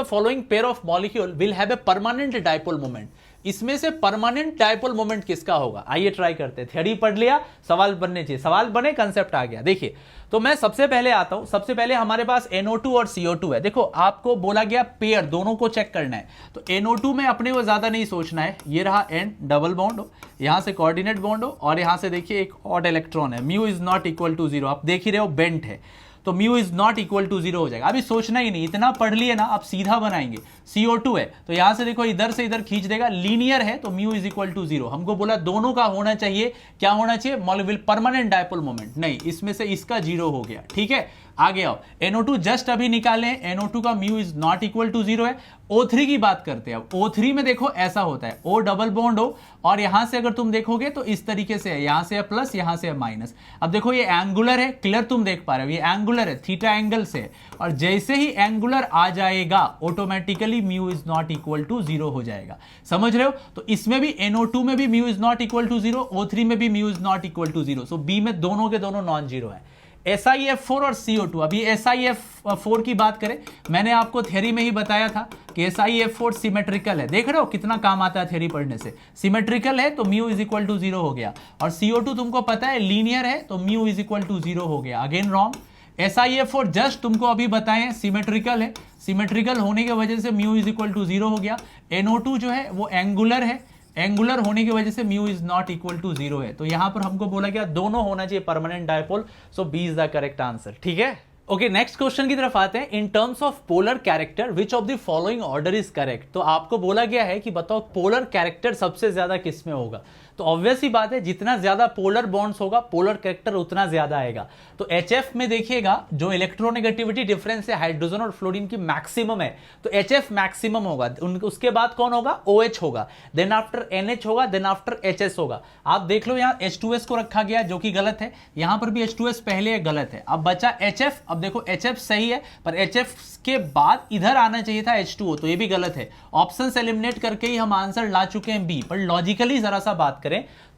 following pair of molecule will have a permanent dipole moment? इसमें से परमानेंट डायपोल मोमेंट किसका होगा? आइए ट्राई करते हैं। थ्योरी पढ़ लिया, सवाल बनने चाहिए, सवाल बने, कंसेप्ट आ गया। देखिए, तो मैं सबसे पहले आता हूं। सबसे पहले हमारे पास NO2 और CO2 है। देखो आपको बोला गया पेयर, दोनों को चेक करना है। तो NO2 में अपने को ज्यादा नहीं सोचना है, ये रहा N डबल बॉन्ड हो, यहां से कोऑर्डिनेट बॉन्ड हो, और यहां से देखिए एक ऑड इलेक्ट्रॉन है, mu is not equal to 0। आप देख ही रहे हो बेंट है, तो mu is not equal to 0 हो जाएगा। अभी सोचना ही नहीं, इतना पढ़ लिए ना, आप सीधा बनाएंगे। CO2 है तो यहां से देखो इधर से इधर खींच देगा, लीनियर है तो म्यू इज इक्वल टू 0। हमको बोला दोनों का होना चाहिए, क्या होना चाहिए? Molecule permanent dipole moment. नहीं, इसमें से इसका 0 हो गया। ठीक है, आगे आओ। NO2 जस्ट अभी निकाले हैं, NO2 का mu is not equal to 0 है। O3 की बात करते हैं। अब O3 में देखो ऐसा होता है, O डबल बॉन्ड हो, और यहां से अगर तुम देखोगे तो इस तरीके से है, यहां से है प्लस, यहां से है माइनस। अब देखो ये एंगुलर है, क्लियर तुम देख पा रहे हो, ये एंगुलर है, थीटा एंगल से, और जैसे ही एंगुलर आ जाएगा automatically mu is not equal to 0 हो जाएगा। समझ रहे हो? तो इसमें भी NO2 में भी mu is not equal to 0, O3 में भी mu is not equal to 0। So B में दोनों के दोनों नॉन जीरो है। SiF4 और CO2। अभी SiF4 की बात करें, मैंने आपको थ्योरी में ही बताया था कि SiF4 सिमेट्रिकल है। देख रहे हो कितना काम आता है थ्योरी पढ़ने से। सिमेट्रिकल है तो म्यू इज इक्वल टू 0 हो गया, और CO2 तुमको पता है लीनियर है तो म्यू इज इक्वल टू 0 हो गया। Again wrong. SiF4 जस्ट तुमको अभी बताएं सिमेट्रिकल है, सिमेट्रिकल होने की वजह से म्यू इज इक्वल टू 0 हो गया। NO2 जो है वो एंगुलर है, एंगुलर होने की वजह से mu is not equal to 0 है। तो यहां पर हमको बोला गया दोनों होना चाहिए permanent dipole, so B is the correct answer. ठीक है, ओके, नेक्स्ट क्वेश्चन की तरफ आते हैं। In terms of polar character which of the following order is correct? तो आपको बोला गया है कि बताओ पोलर कैरेक्टर सबसे ज्यादा किस में होगा। तो ऑब्वियस ही बात है, जितना ज्यादा पोलर बॉन्ड्स होगा पोलर कैरेक्टर उतना ज्यादा आएगा। तो HF में देखिएगा जो इलेक्ट्रोनेगेटिविटी डिफरेंस है हाइड्रोजन और फ्लोरीन की मैक्सिमम है, तो HF मैक्सिमम होगा। उसके बाद कौन होगा? OH होगा, देन आफ्टर NH होगा, देन आफ्टर HS होगा। आप देख लो यहाँ H2S को रखा गया जो कि गलत है, यहां पर भी H2S पहले है, गलत है। अब बचा HF। अब देखो HF सही है, पर HF के बाद इधर आना चाहिए था H2O, तो ये भी गलत है। ऑप्शन से एलिमिनेट करके ही हम आंसर ला चुके हैं B। पर लॉजिकली जरा सा बात करें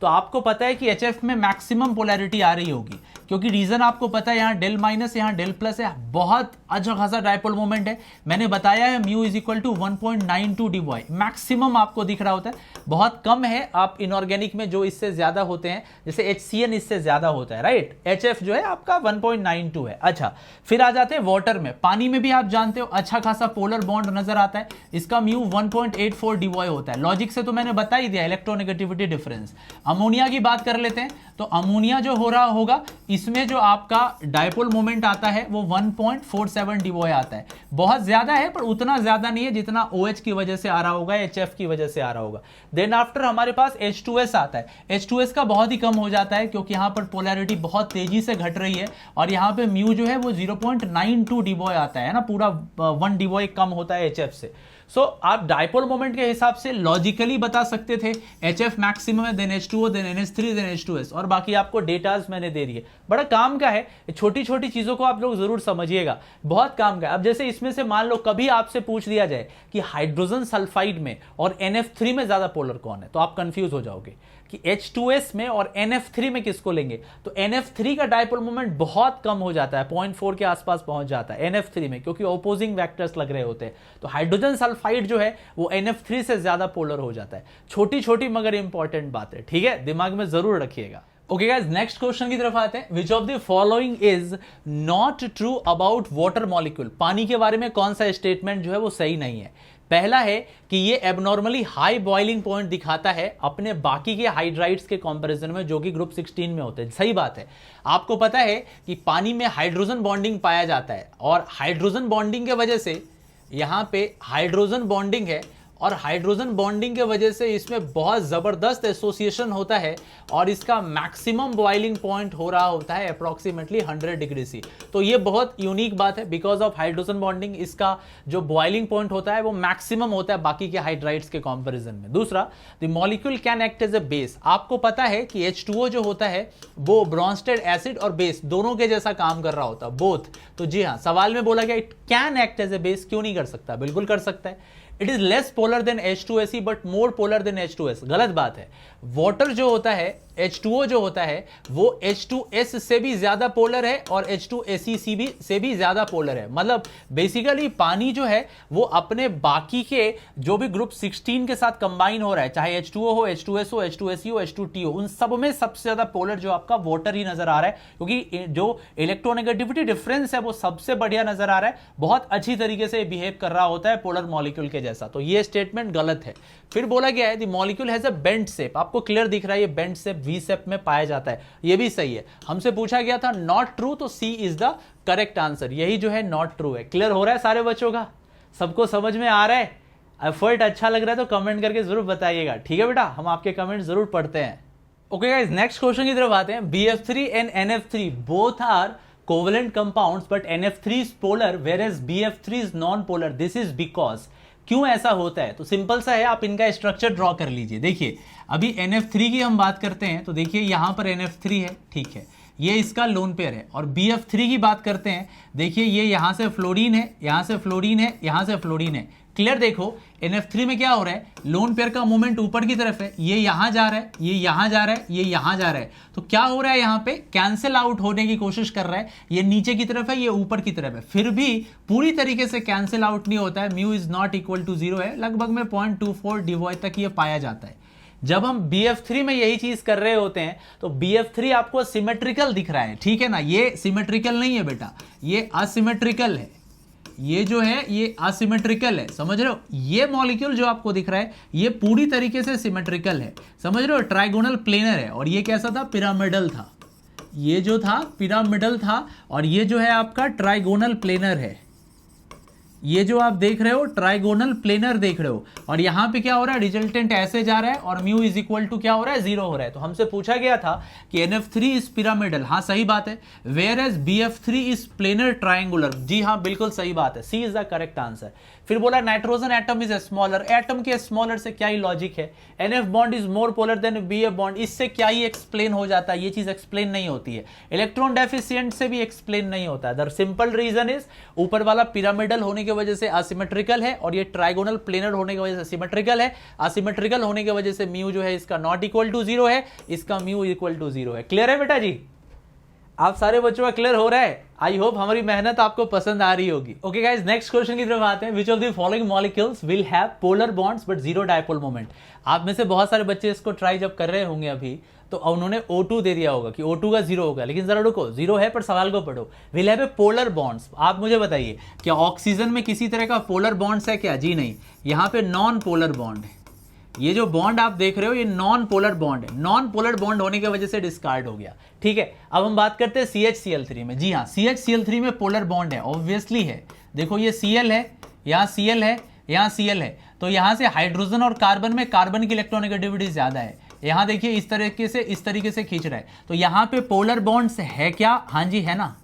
तो आपको पता है कि HF में मैक्सिमम पोलैरिटी आ रही होगी, क्योंकि रीजन आपको पता है, यहाँ डेल माइनस यहाँ डेल प्लस है, बहुत अच्छा खासा डायपोल मोमेंट है। मैंने बताया है mu is equal to 1.92 debye, maximum आपको दिख रहा होता है, बहुत कम है। आप इनऑर्गेनिक में जो इससे ज्यादा होते हैं, जैसे HCN इससे ज्यादा होता है, राइट। HF जो है आपका 1.92 है। अच्छा, फिर आ जाते हैं वाटर में। पानी में भी आप जानते हो अच्छा खासा पोलर बॉन्ड नजर आता है, इसका म्यू 1.84 डिवाई होता है। लॉजिक से तो मैंने बता ही दिया, इलेक्ट्रोनेगेटिविटी डिफरेंस। अमोनिया की बात कर लेते हैं, तो अमोनिया जो हो रहा होगा इसमें जो आपका डायपोल मोमेंट आता है वो 1.47 डिवॉय आता है। बहुत ज्यादा है पर उतना ज्यादा नहीं है जितना OH की वजह से आ रहा होगा, HF की वजह से आ रहा होगा। देन आफ्टर हमारे पास H2S आता है। H2S का बहुत ही कम हो जाता है क्योंकि यहाँ पर पोलैरिटी बहुत तेजी से घट रही है और यहाँ पे म्यू जो है वो 0.92 डिवॉय आता है ना, पूरा 1 डिवॉय कम होता है HF से। सो आप डायपोल मोमेंट के हिसाब से लॉजिकली बता सकते थे HF मैक्सिमम है, then H2O, then NH3, then H2S, और बाकी आपको डेटाज मैंने दे दिए। बड़ा काम का है, छोटी छोटी चीजों को आप लोग जरूर समझिएगा, बहुत काम का है। अब जैसे इसमें से मान लो कभी आपसे पूछ दिया जाए कि हाइड्रोजन सल्फाइड में और NF3 में ज्यादा पोलर कौन है, तो आप कंफ्यूज हो जाओगे कि H2S में और NF3 में किसको लेंगे। तो NF3 का डायपोल मोमेंट बहुत कम हो जाता है, 0.4 के आसपास पहुंच जाता है NF3 में, क्योंकि ओपोजिंग वेक्टर्स लग रहे होते हैं। तो हाइड्रोजन सल्फाइड जो है वो NF3 से ज्यादा पोलर हो जाता है। छोटी छोटी मगर इंपॉर्टेंट बात है, ठीक है, दिमाग में जरूर रखिएगा। ओके गाइस, नेक्स्ट क्वेश्चन की तरफ आते हैं। विच of the following is not true about water molecule. पानी के बारे में कौन सा स्टेटमेंट जो है वो सही नहीं है। पहला है कि ये एबनॉर्मली हाई बॉइलिंग पॉइंट दिखाता है अपने बाकी के हाइड्राइड्स के कंपैरिजन में जो कि ग्रुप 16 में होते हैं। सही बात है। आपको पता है कि पानी में हाइड्रोजन बॉन्डिंग पाया जाता है और हाइड्रोजन बॉन्डिंग के वजह से यहां पे हाइड्रोजन बॉन्डिंग है और हाइड्रोजन बॉन्डिंग के वजह से इसमें बहुत जबरदस्त एसोसिएशन होता है और इसका मैक्सिमम बॉइलिंग पॉइंट हो रहा होता है अप्रोक्सीमेटली 100 डिग्री सी। तो ये बहुत यूनिक बात है, बिकॉज ऑफ हाइड्रोजन बॉन्डिंग इसका जो बॉइलिंग पॉइंट होता है वो मैक्सिमम होता है बाकी के हाइड्राइड्स के कंपैरिजन में। दूसरा, the molecule can act as a base. आपको पता है कि H2O जो होता है वो ब्रॉन्स्टेड एसिड और बेस दोनों के जैसा काम कर रहा होता है, बोथ। तो जी हाँ, सवाल में बोला गया it can act as a base, क्यों नहीं कर सकता, बिल्कुल कर सकता है। It is less polar than H2SE but more polar than H2S, गलत बात है। वाटर जो होता है H2O जो होता है वो H2S से भी ज्यादा पोलर है और H2SE से भी ज्यादा पोलर है। मतलब बेसिकली पानी जो है वो अपने बाकी के जो भी ग्रुप 16 के साथ कंबाइन हो रहा है, चाहे H2O हो, H2S हो, H2SE हो, H2T हो, उन सब में सबसे ज्यादा पोलर जो आपका वाटर ही नजर आ रहा है, क्योंकि जो इलेक्ट्रोनेगेटिविटी डिफरेंस है वो सबसे बढ़िया नजर आ रहा है, बहुत अच्छी तरीके से बिहेव कर रहा होता है पोलर मॉलिक्यूल के जैसा। तो ये स्टेटमेंट गलत है। फिर बोला गया है the molecule has a bent shape. आपको क्लियर दिख रहा है ये बेंट शेप वी शेप में पाया जाता है, ये भी सही है। हमसे पूछा गया था नॉट ट्रू, तो सी इज द करेक्ट आंसर। यही जो है नॉट ट्रू है। क्लियर हो रहा है सारे बच्चों का, सबको समझ में आ रहा है? एफर्ट अच्छा लग रहा है तो कमेंट करके जरूर बताइएगा, ठीक है बेटा, हम आपके कमेंट जरूर पढ़ते हैं। ओके गाइस, नेक्स्ट क्वेश्चन की तरफ आते हैं। BF3 and NF3 both are covalent compounds but NF3 is polar whereas BF3 is non polar, this is because. क्यों ऐसा होता है? तो सिंपल सा है, आप इनका स्ट्रक्चर ड्रॉ कर लीजिए। देखिए अभी NF3 की हम बात करते हैं तो देखिए यहां पर NF3 है, ठीक है, ये इसका लोन पेयर है। और BF3 की बात करते हैं, देखिए ये यहां से फ्लोरीन है, यहां से फ्लोरीन है, यहां से फ्लोरीन है। क्लियर? देखो NF3 में क्या हो रहा है, लोन पेयर का मूवमेंट ऊपर की तरफ है, ये यहां जा रहा है, ये यहां जा रहा है, ये यहां जा रहा है। तो क्या हो रहा है, यहां पे कैंसिल आउट होने की कोशिश कर रहा है। ये नीचे की तरफ है, ये ऊपर की तरफ है, फिर भी पूरी तरीके से कैंसिल आउट नहीं होता है। Mu is not equal to 0 है, लगभग में 0.24 डिवॉय तक ये पाया जाता है। जब हम BF3 में यही चीज कर रहे होते हैं तो BF3 आपको सिमेट्रिकल दिख रहा है, ठीक है ना। ये सिमेट्रिकल नहीं है बेटा, ये असिमेट्रिकल है। ये जो है ये असिमेट्रिकल है, समझ रहे हो। ये मॉलिक्यूल जो आपको दिख रहा है ये पूरी तरीके से सिमेट्रिकल है, समझ रहे हो, ट्राइगोनल प्लेनर है। और ये कैसा था, पिरामिडल था। ये जो था पिरामिडल था और ये जो है आपका ट्राइगोनल प्लेनर है। ये जो आप देख रहे हो ट्राइगोनल प्लेनर देख रहे हो। और यहां पे क्या हो रहा है, रिजल्टेंट ऐसे जा रहा है और म्यू इज इक्वल टू क्या हो रहा है, 0 हो रहा है। तो हमसे पूछा गया था कि NF3 इज पिरामिडल, हाँ सही बात है, where as BF3 is planar triangular, जी हाँ बिल्कुल सही बात है, C is the correct answer. फिर बोला nitrogen atom is smaller, atom के स्मॉलर से क्या ही लॉजिक है। NF bond is more polar than BF bond, इससे क्या ही एक्सप्लेन हो जाता है, ये चीज एक्सप्लेन नहीं होती है। इलेक्ट्रॉन डेफिशिएंट से भी एक्सप्लेन नहीं होता है। द सिंपल रीजन इज ऊपर वाला पिरामिडल होने की वजह से असिमेट्रिकल है और ये ट्राइगोनल प्लेनर होने की वजह से सिमेट्रिकल है। असिमेट्रिकल होने की वजह से म्यू जो है इसका नॉट इक्वल टू 0 है, इसका म्यू इक्वल टू 0 है। क्लियर है बेटा जी? आप सारे बच्चों का क्लियर हो रहा है? आई होप हमारी मेहनत आपको पसंद आ रही होगी। ओके गाइस, नेक्स्ट क्वेश्चन की तरफ आते हैं। विच of the following molecules will have polar bonds but zero dipole moment. आप में से बहुत सारे बच्चे इसको ट्राई जब कर रहे होंगे अभी तो उन्होंने O2 दे दिया होगा कि O2 का 0 होगा, लेकिन जरा रुको, 0 है पर सवाल को पढ़ो। Will have a polar bonds. आप मुझे बताइए क्या ऑक्सीजन में किसी तरह का पोलर बॉन्ड्स है क्या? जी नहीं, यहां पे नॉन पोलर बॉन्ड है। ये जो बॉन्ड आप देख रहे हो ये नॉन पोलर बॉन्ड है, नॉन पोलर बॉन्ड होने की वजह से डिस्कार्ड हो गया। ठीक है, अब हम बात करते हैं CHCl3 में। जी हाँ, CHCl3 में पोलर बॉन्ड है, ऑब्वियसली है। देखो ये Cl है, यहाँ Cl है, यहाँ Cl है, तो यहाँ से हाइड्रोजन और कार्बन में कार्बन की इलेक्ट्रोनेगेटिविटी ज्यादा है। यहाँ देखिए इस तरीके से खींच रहा है, तो यहाँ पे पोलर बॉन्ड्स है क्या? हाँ जी है ना,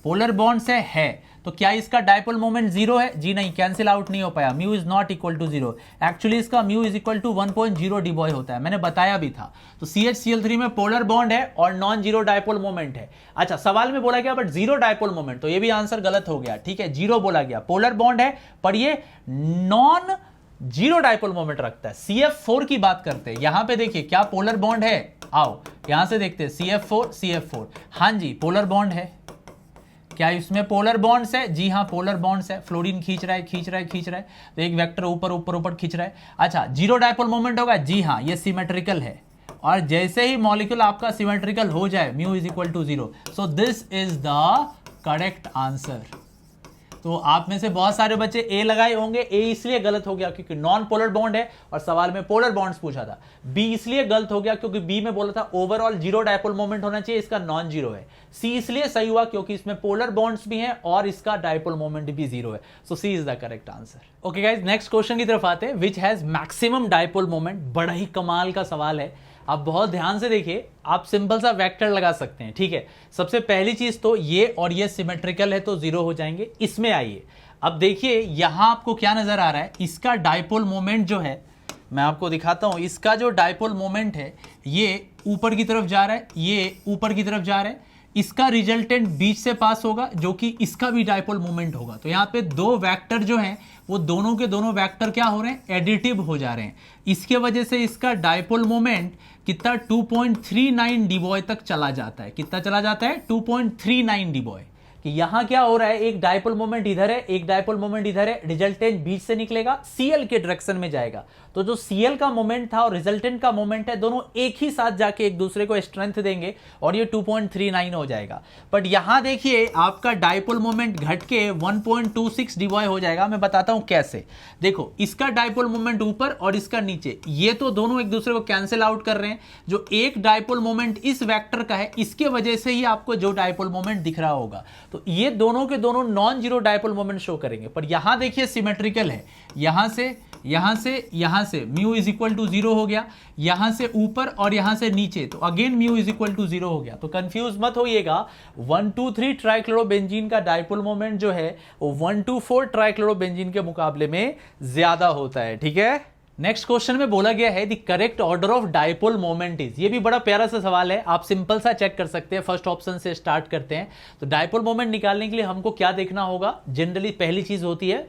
पोलर बॉन्ड्स है। तो क्या इसका डायपोल मोमेंट 0 है? जी नहीं, कैंसिल आउट नहीं हो पाया। Mu is not equal to 0। Actually इसका mu is equal to 1.0 debye होता है, मैंने बताया भी था। तो CHCl3 में पोलर बॉन्ड है और नॉन जीरो डायपोल मोमेंट है। अच्छा, सवाल में बोला गया बट जीरो डायपोल मोमेंट, तो ये भी आंसर गलत हो गया। ठीक है, जीरो बोला गया, पोलर बॉन्ड है पर ये नॉन जीरो डायपोल मोमेंट रखता है। CF4 की बात करते हैं, यहां पे देखिए क्या पोलर बॉन्ड है, आओ यहां से देखते हैं। CF4 हाँ जी पोलर बॉन्ड है। क्या इसमें पोलर बॉन्ड्स है? जी हाँ पोलर बॉन्ड्स है। फ्लोरीन खींच रहा है, तो एक वेक्टर ऊपर खींच रहा है। अच्छा, जीरो डायपोल मोमेंट होगा? जी हाँ, ये सिमेट्रिकल है, और जैसे ही मॉलिक्यूल आपका सिमेट्रिकल हो जाए mu is equal to 0। So this is the correct answer. तो आप में से बहुत सारे बच्चे ए लगाए होंगे। ए इसलिए गलत हो गया क्योंकि नॉन पोलर बॉन्ड है और सवाल में पोलर बॉन्ड्स पूछा था। बी इसलिए गलत हो गया क्योंकि बी में बोला था ओवरऑल जीरो डायपोल मोमेंट होना चाहिए, इसका नॉन जीरो है। सी इसलिए सही हुआ क्योंकि इसमें पोलर बॉन्ड्स भी हैं और इसका डायपोल मोमेंट भी 0 है। So C is the correct answer. Okay guys, next question की तरफ आते हैं। Which has maximum dipole moment? बड़ा ही कमाल का सवाल है, आप बहुत ध्यान से देखिए। आप सिंपल सा वेक्टर लगा सकते हैं। ठीक है, सबसे पहली चीज तो ये और ये सिमेट्रिकल है तो 0 हो जाएंगे। इसमें आइए, अब देखिए यहां आपको क्या नजर आ रहा है, इसका डायपोल मोमेंट जो है मैं आपको दिखाता हूं। इसका जो डायपोल मोमेंट है ये ऊपर की तरफ जा रहा है, ये ऊपर की तरफ जा रहा है। इसका रिजल्टेंट बीच से पास होगा जो कि इसका भी डायपोल मोमेंट होगा। तो यहाँ पे दो वेक्टर जो हैं वो दोनों के दोनों वेक्टर क्या हो रहे हैं? एडिटिव हो जा रहे हैं। इसके वजह से इसका डायपोल मोमेंट कितना 2.39 डिबॉय तक चला जाता है। कितना चला जाता है? 2.39 डिबॉय। कि यहां क्या हो रहा है, एक डायपोल मोमेंट इधर है, एक डायपोल मोमेंट इधर है, रिजल्टेंट बीच से निकलेगा, Cl के डायरेक्शन में जाएगा। तो जो Cl का मोमेंट था और रिजल्टेंट का मोमेंट है, दोनों एक ही साथ जाके एक दूसरे को स्ट्रेंथ देंगे और ये 2.39 हो जाएगा। बट यहां देखिए आपका डायपोल मोमेंट घट के 1.26 डिबॉय हो जाएगा। मैं बताता हूं कैसे। देखो, इसका डायपोल मोमेंट ऊपर और इसका नीचे, ये तो दोनों एक दूसरे को कैंसिल आउट कर रहे हैं। जो एक डायपोल मोमेंट इस वेक्टर का है, इसके वजह से ही आपको जो डायपोल मोमेंट दिख रहा होगा, तो ये दोनों के दोनों non zero dipole moment show करेंगे। पर यहां देखिए सिमेट्रिकल है, यहां से म्यू इज इक्वल टू 0 हो गया, यहां से ऊपर और यहां से नीचे, तो again mu is equal to 0 हो गया। तो कंफ्यूज मत होइएगा, 1,2,3 ट्राइक्लोरोबेंजीन का डायपोल मोमेंट जो है वो 1,2,4 ट्राइक्लोरोबेंजीन के मुकाबले में ज्यादा होता है। ठीक है, नेक्स्ट क्वेश्चन में बोला गया है the correct order of dipole moment is. ये भी बड़ा प्यारा सा सवाल है, आप सिंपल सा चेक कर सकते हैं। फर्स्ट ऑप्शन से स्टार्ट करते हैं। तो डायपोल मोमेंट निकालने के लिए हमको क्या देखना होगा? जनरली पहली चीज होती है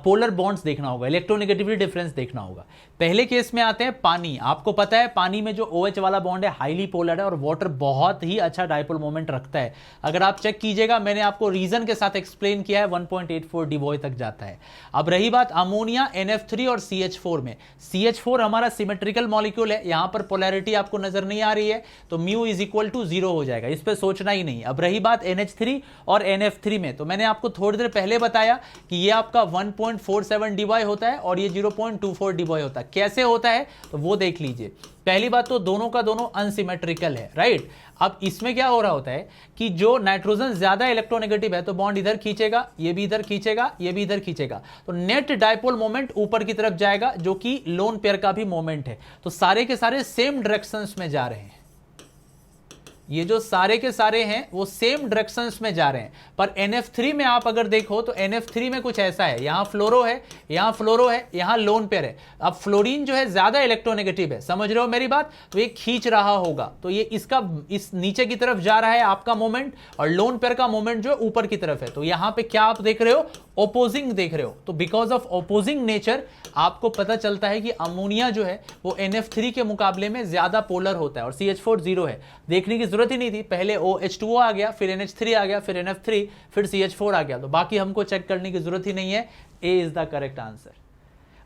पोलर बॉन्ड्स देखना होगा, इलेक्ट्रोनेगेटिविटी डिफरेंस देखना होगा। पहले केस में आते हैं पानी। आपको पता है पानी में जो OH वाला बॉन्ड है हाईली पोलर है और वाटर बहुत ही अच्छा डायपोल मोमेंट रखता है। अगर आप चेक कीजिएगा, मैंने आपको रीजन के साथ एक्सप्लेन किया है, 1.84 डिबॉय तक जाता है। अब रही बात अमोनिया, NF3 और CH4 में। CH4 हमारा सिमेट्रिकल मॉलिक्यूल है, यहां पर पोलैरिटी आपको नजर नहीं आ रही है, तो म्यू इज इक्वल टू 0 हो जाएगा, इस पे सोचना ही नहीं। अब रही बात NH3 और NF3 में, तो मैंने आपको थोड़ी देर पहले बताया कि ये आपका 1.47 डिबॉय होता है और ये 0.24 डिबॉय होता है। कैसे होता है तो वो देख लीजिए। पहली बात तो दोनों का दोनों अनसिमेट्रिकल है, राइट। अब इसमें क्या हो रहा होता है कि जो नाइट्रोजन ज्यादा इलेक्ट्रोनेगेटिव है तो बॉन्ड इधर खींचेगा, ये भी इधर खींचेगा, ये भी इधर खींचेगा, तो नेट डायपोल मोमेंट ऊपर की तरफ जाएगा जो कि लोन पेयर का भी मोमेंट है। तो सारे के सारे सेम डायरेक्शंस में जा रहे हैं। ये जो सारे के सारे हैं वो सेम डायरेक्शंस में जा रहे हैं। पर NF3 में आप अगर देखो तो NF3 में कुछ ऐसा है, यहां फ्लोरो है, यहां फ्लोरो है, यहां लोन पेयर है। अब फ्लोरीन जो है ज्यादा इलेक्ट्रोनेगेटिव है, समझ रहे हो मेरी बात, तो ये खींच रहा होगा, तो ये इसका इस नीचे की तरफ जा रहा है आपका मोमेंट, और लोन पेयर का मोमेंट जो है ऊपर की तरफ है। तो यहां पे क्या आप देख रहे हो? ओपोजिंग देख रहे हो। तो बिकॉज ऑफ ओपोजिंग नेचर आपको पता चलता है कि अमोनिया जो है वो NF3 के मुकाबले में ज्यादा पोलर होता है और CH4 0 है। देखने की जरूरत ही नहीं थी, पहले OH2O आ गया, फिर NH3 आ गया, फिर NF3, फिर CH4 आ गया, तो बाकी हमको चेक करने की जरूरत ही नहीं है। A is the correct answer.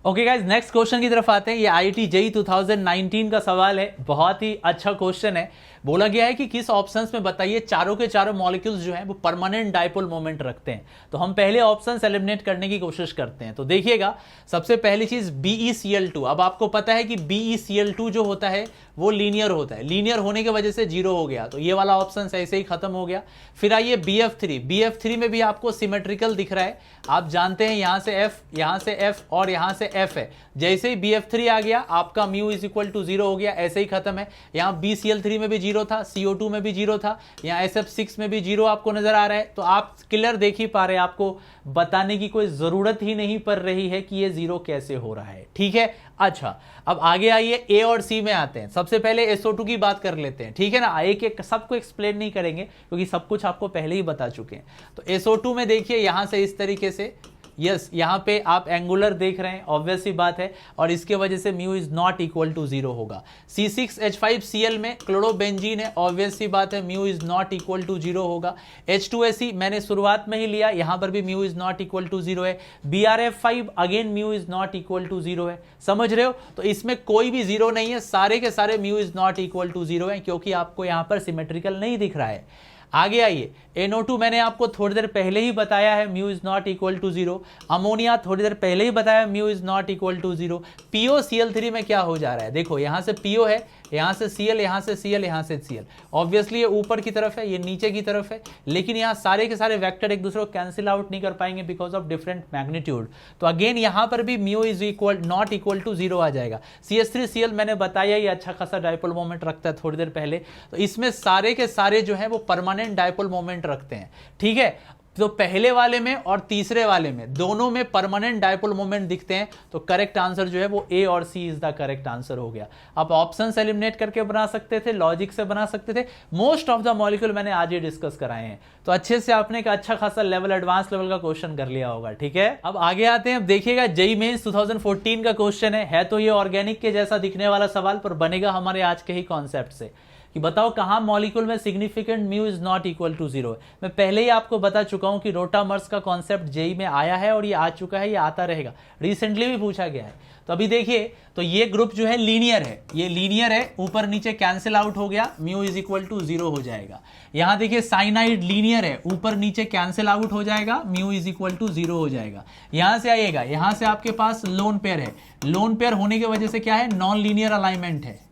Okay guys, next question की तरफ आते हैं। ये IIT JEE 2019 का सवाल है, बहुत ही अच्छा क्वेश्चन है। बोला गया है कि किस ऑप्शंस में बताइए चारों के चारों मॉलिक्यूल्स जो हैं वो परमानेंट डाइपोल मोमेंट रखते हैं। तो हम पहले ऑप्शंस एलिमिनेट करने की कोशिश करते हैं। तो देखिएगा, सबसे पहली चीज BeCl2। अब आपको पता है कि BeCl2 जो होता है वो लीनियर होता है, लीनियर होने की वजह से जीरो हो गया, तो ये वाला ऑप्शन ऐसे ही खत्म हो गया। फिर आइए BF3 में भी आपको सिमेट्रिकल दिख रहा है, आप जानते हैं यहां से F, यहां से F और यहां से F है। जैसे ही BF3 आ गया आपका μ = 0 हो गया, ऐसे ही खत्म है। यहाँ BCl3 में भी 0 था, CO2 में भी 0 था, यहाँ SF6 में भी 0 आपको नजर आ रहा है। तो आप क्लियर देख ही पा रहे हैं, आपको बताने की कोई जरूरत ही नहीं पड़ रही है कि ये 0 कैसे हो रहा है, ठीक है। अच्छा, अब आगे आइए A और C में आते हैं। सबसे पहले SO2 की बात कर लेते हैं, ठीक है ना। एक एक सबको एक्सप्लेन नहीं करेंगे क्योंकि सब कुछ आपको पहले ही बता चुके हैं। तो SO2 में देखिए यहां से इस तरीके से, यस यहाँ पे आप एंगुलर देख रहे हैं, ऑब्वियस सी बात है, और इसके वजह से μ ≠ 0 होगा। C6H5Cl में क्लोरोबेंजीन है, ऑब्वियस सी बात है, μ ≠ 0 होगा। H2SE मैंने शुरुआत में ही लिया, यहाँ पर भी μ ≠ 0 है। BrF5 अगेन μ ≠ 0 है, समझ रहे हो। तो इसमें कोई भी 0 नहीं है, सारे के सारे μ ≠ 0 है, क्योंकि आपको यहाँ पर सिमेट्रिकल नहीं दिख रहा है। आगे आइए, NO2 मैंने आपको थोड़ी देर पहले ही बताया है μ ≠ 0। अमोनिया थोड़ी देर पहले ही बताया μ ≠ 0। POCl3 में क्या हो जा रहा है, देखो यहां से PO है, यहां से Cl, यहां से Cl, यहां से Cl। ऑब्वियसली ये ऊपर की तरफ है, ये नीचे की तरफ है, लेकिन यहाँ सारे के सारे वेक्टर एक दूसरे को कैंसिल आउट नहीं कर पाएंगे बिकॉज ऑफ डिफरेंट मैग्नीट्यूड। तो अगेन यहाँ पर भी μ ≠ 0 आ जाएगा। CH3Cl मैंने बताया ये अच्छा खासा डाइपोल मोमेंट रखता है थोड़ी देर पहले, तो इसमें सारे के सारे जो है वो परमानेंट डाइपोल मोमेंट रखते हैं, ठीक है। तो पहले वाले में और तीसरे वाले में दोनों में परमानेंट डाइपोल मोमेंट दिखते हैं, तो करेक्ट आंसर जो है वो A और C is the correct answer हो गया। आप ऑप्शंस एलिमिनेट करके बना सकते थे, लॉजिक से बना सकते थे, मोस्ट ऑफ द मॉलिक्यूल मैंने आज ही डिस्कस कराए हैं। तो अच्छे से आपने एक अच्छा खासा लेवल, एडवांस लेवल का क्वेश्चन कर लिया होगा, ठीक है। अब आगे आते हैं, अब देखिएगा JEE मेंस 2014 का क्वेश्चन है तो ये ऑर्गेनिक के जैसा दिखने वाला सवाल, पर बनेगा हमारे आज के ही कॉन्सेप्ट से कि बताओ कहां मॉलिक्यूल में सिग्निफिकेंट μ ≠ 0 है। मैं पहले ही आपको बता चुका हूं कि रोटामर्स का कॉन्सेप्ट JEE में आया है और ये आ चुका है, ये आता रहेगा, रिसेंटली भी पूछा गया है। तो अभी देखिए, तो ये ग्रुप जो है लीनियर है, ये लीनियर है, ऊपर नीचे कैंसिल आउट हो गया, μ = 0 हो जाएगा। यहां देखिए साइनाइड लीनियर है, ऊपर नीचे कैंसिल आउट हो जाएगा, μ = 0 हो जाएगा। यहां से आइएगा, यहां से आपके पास लोन पेयर है, लोन पेयर होने की वजह से क्या है, नॉन लीनियर अलाइनमेंट है।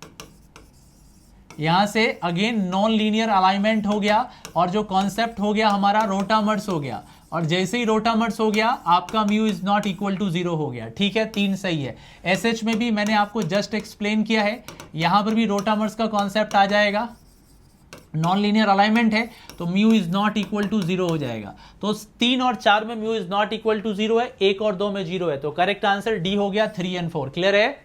यहां से अगेन नॉन लीनियर अलाइनमेंट हो गया, और जो कॉन्सेप्ट हो गया हमारा रोटामर्स हो गया, और जैसे ही रोटामर्स हो गया आपका μ ≠ 0 हो गया, ठीक है। 3 सही है। SH में भी मैंने आपको जस्ट एक्सप्लेन किया है, यहां पर भी रोटामर्स का कॉन्सेप्ट आ जाएगा, नॉन लीनियर अलाइनमेंट है, तो μ ≠ 0 हो जाएगा। तो 3 और 4 में μ ≠ 0 है, 1 और 2 में 0 है, तो करेक्ट आंसर D हो गया। 3 और 4 क्लियर है,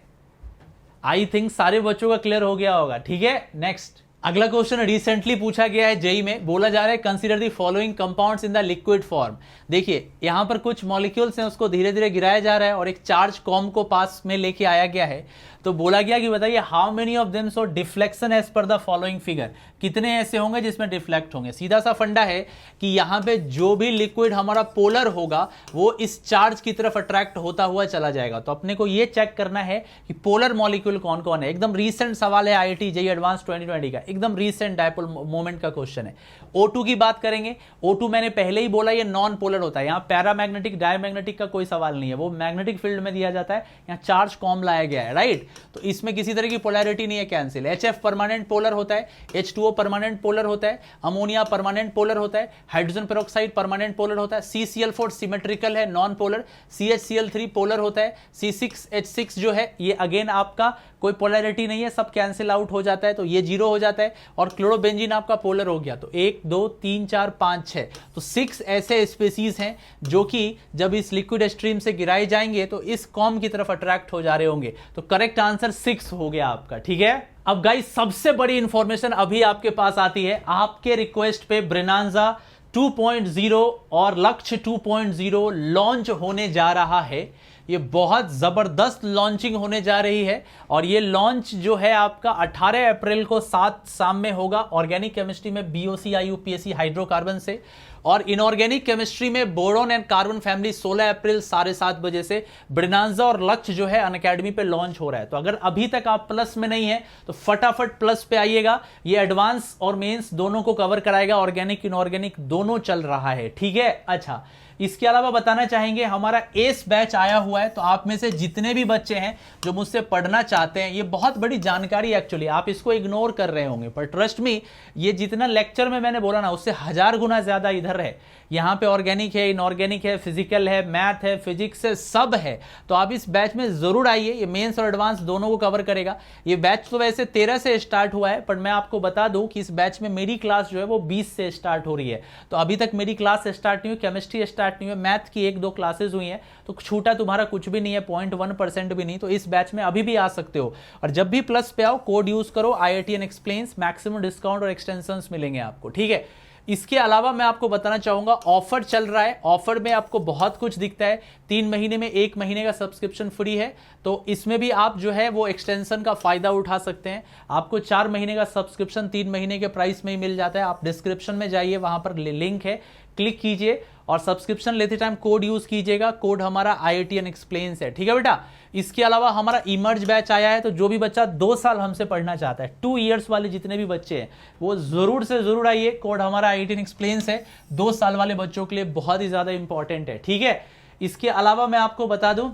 आई थिंक सारे बच्चों का क्लियर हो गया होगा, ठीक है। नेक्स्ट, अगला क्वेश्चन रिसेंटली पूछा गया है JEE में, बोला जा रहा है consider the following compounds in the liquid form. देखिए यहां पर कुछ मॉलिक्यूल्स हैं, उसको धीरे धीरे गिराया जा रहा है और एक चार्ज कॉम को पास में लेके आया गया है। तो बोला गया कि बताइए how many of them show deflection as per the following figure, कितने ऐसे होंगे जिसमें डिफ्लेक्ट होंगे। सीधा सा फंडा है कि यहाँ पे जो भी लिक्विड हमारा पोलर होगा वो इस चार्ज की तरफ अट्रैक्ट होता हुआ चला जाएगा। तो अपने को ये चेक करना है कि पोलर मॉलिक्यूल कौन कौन है। एकदम रीसेंट सवाल है, IIT JEE एडवांस 2020 का, एकदम रीसेंट डाइपोल मोमेंट का क्वेश्चन है। O2 की बात करेंगे, O2 मैंने पहले ही बोला ये नॉन पोलर होता है, यहाँ पैरामैग्नेटिक डायमैग्नेटिक का कोई सवाल नहीं है, वो मैग्नेटिक फील्ड में दिया जाता है, यहाँ चार्ज कॉम लाया गया है, राइट। तो इसमें किसी तरह की पोलैरिटी नहीं है, कैंसिल। HF परमानेंट पोलर होता है, H2O परमानेंट पोलर होता है, अमोनिया परमानेंट पोलर होता है, हाइड्रोजन पेरोक्साइड परमानेंट पोलर होता है, CCl4 सिमेट्रिकल है, नॉन पोलर, CHCl3 पोलर होता है, C6H6 जो है ये अगेन आपका कोई पोलैरिटी नहीं है, सब कैंसिल आउट हो जाता है, तो ये 0 हो जाता है। और क्लोरोबेंजीन आपका पोलर हो गया, तो 1 2 3 4 5 6, तो 6 ऐसे स्पीसीज हैं जो कि जब इस लिक्विड स्ट्रीम से गिराए जाएंगे तो इस कॉम की तरफ अट्रैक्ट हो जा रहे होंगे। तो करेक्ट आंसर 6 हो गया आपका, ठीक है। अब गाइस सबसे बड़ी इंफॉर्मेशन अभी आपके पास आती है, आपके रिक्वेस्ट पे ब्रेनांजा 2.0 और लक्ष्य 2.0 लॉन्च होने जा रहा है। ये बहुत जबरदस्त लॉन्चिंग होने जा रही है, और ये लॉन्च जो है आपका 18 अप्रैल को 7 शाम में होगा ऑर्गेनिक केमिस्ट्री में BOC IUPAC हाइड्रोकार्बन से। और इनऑर्गेनिक केमिस्ट्री में बोरोन एंड कार्बन फैमिली 16 अप्रैल 7:30 बजे से ब्रिनांजा और लक्ष्य जो है अनअकैडमी पे लॉन्च हो रहा है। तो अगर अभी तक आप प्लस में नहीं है तो फटाफट प्लस पे आइएगा। ये एडवांस और मेंस दोनों को कवर कराएगा, ऑर्गेनिक इनऑर्गेनिक दोनों चल रहा है, ठीक है। अच्छा, इसके अलावा बताना चाहेंगे हमारा एस बैच आया हुआ है। तो आप में से जितने भी बच्चे हैं जो मुझसे पढ़ना चाहते हैं, ये बहुत बड़ी जानकारी एक्चुअली, आप इसको इग्नोर कर रहे होंगे, पर ट्रस्ट मी, ये जितना लेक्चर में मैंने बोला ना उससे 1000 गुना ज्यादा इधर है। यहाँ पे ऑर्गेनिक है, इनऑर्गेनिक है, फिजिकल है, मैथ है, फिजिक्स है, सब है। तो आप इस बैच में जरूर आइए, ये मेंस और एडवांस दोनों को कवर करेगा। ये बैच तो वैसे 13 से स्टार्ट हुआ है, पर मैं आपको बता दूं कि इस बैच में मेरी क्लास जो है वो 20 से स्टार्ट हो रही है। तो अभी तक मेरी क्लास स्टार्ट नहीं हुई, केमिस्ट्री स्टार्ट नहीं हुई, मैथ की 1-2 क्लासेस हुई हैं। तो छूटा तुम्हारा कुछ भी नहीं है, 0.1% भी नहीं। तो इस बैच में अभी भी आ सकते हो, और जब भी प्लस पे आओ कोड यूज करो IITN एक्सप्लेन्स, मैक्सिमम डिस्काउंट और एक्सटेंशंस मिलेंगे आपको, ठीक है। इसके अलावा मैं आपको बताना चाहूंगा ऑफर चल रहा है। ऑफर में आपको बहुत कुछ दिखता है। 3 महीने में 1 महीने का सब्सक्रिप्शन फ्री है, तो इसमें भी आप जो है वो एक्सटेंशन का फायदा उठा सकते हैं। आपको 4 महीने का सब्सक्रिप्शन 3 महीने के प्राइस में ही मिल जाता है। आप डिस्क्रिप्शन में जाइए, वहां पर लिंक है, क्लिक कीजिए और सब्सक्रिप्शन लेते टाइम कोड यूज कीजिएगा। कोड हमारा IITN एक्सप्लेन्स है, ठीक है बेटा। इसके अलावा हमारा इमर्ज बैच आया है। तो जो भी बच्चा 2 साल हमसे पढ़ना चाहता है, 2 इयर्स वाले जितने भी बच्चे हैं, वो जरूर से जरूर आइए। कोड हमारा IITN एक्सप्लेन्स है, 2 साल वाले बच्चों के लिए बहुत ही ज्यादा इंपॉर्टेंट है, ठीक है। इसके अलावा मैं आपको बता दूं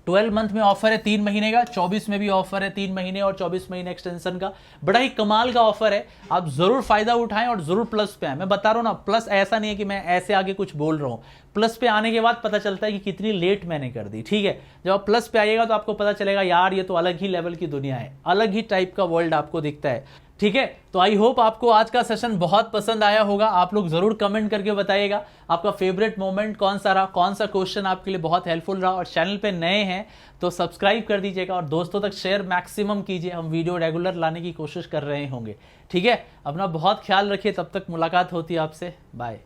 12 मंथ में ऑफर है 3 महीने का, 24 में भी ऑफर है 3 महीने और 24 महीने एक्सटेंशन का। बड़ा ही कमाल का ऑफर है, आप जरूर फायदा उठाएं और जरूर प्लस पे आए। मैं बता रहा हूं ना, प्लस ऐसा नहीं है कि मैं ऐसे आगे कुछ बोल रहा हूं, प्लस पे आने के बाद पता चलता है कि कितनी लेट मैंने कर दी, ठीक है। जब आप प्लस पे आइएगा तो आपको पता चलेगा यार ये तो अलग ही लेवल की दुनिया है, अलग ही टाइप का वर्ल्ड आपको दिखता है, ठीक है। तो आई होप आपको आज का सेशन बहुत पसंद आया होगा। आप लोग जरूर कमेंट करके बताइएगा आपका फेवरेट मोमेंट कौन सा रहा, कौन सा क्वेश्चन आपके लिए बहुत हेल्पफुल रहा। और चैनल पे नए हैं तो सब्सक्राइब कर दीजिएगा और दोस्तों तक शेयर मैक्सिमम कीजिए। हम वीडियो रेगुलर लाने की कोशिश कर रहे होंगे, ठीक है। अपना बहुत ख्याल रखिए, तब तक मुलाकात होती है आपसे, बाय।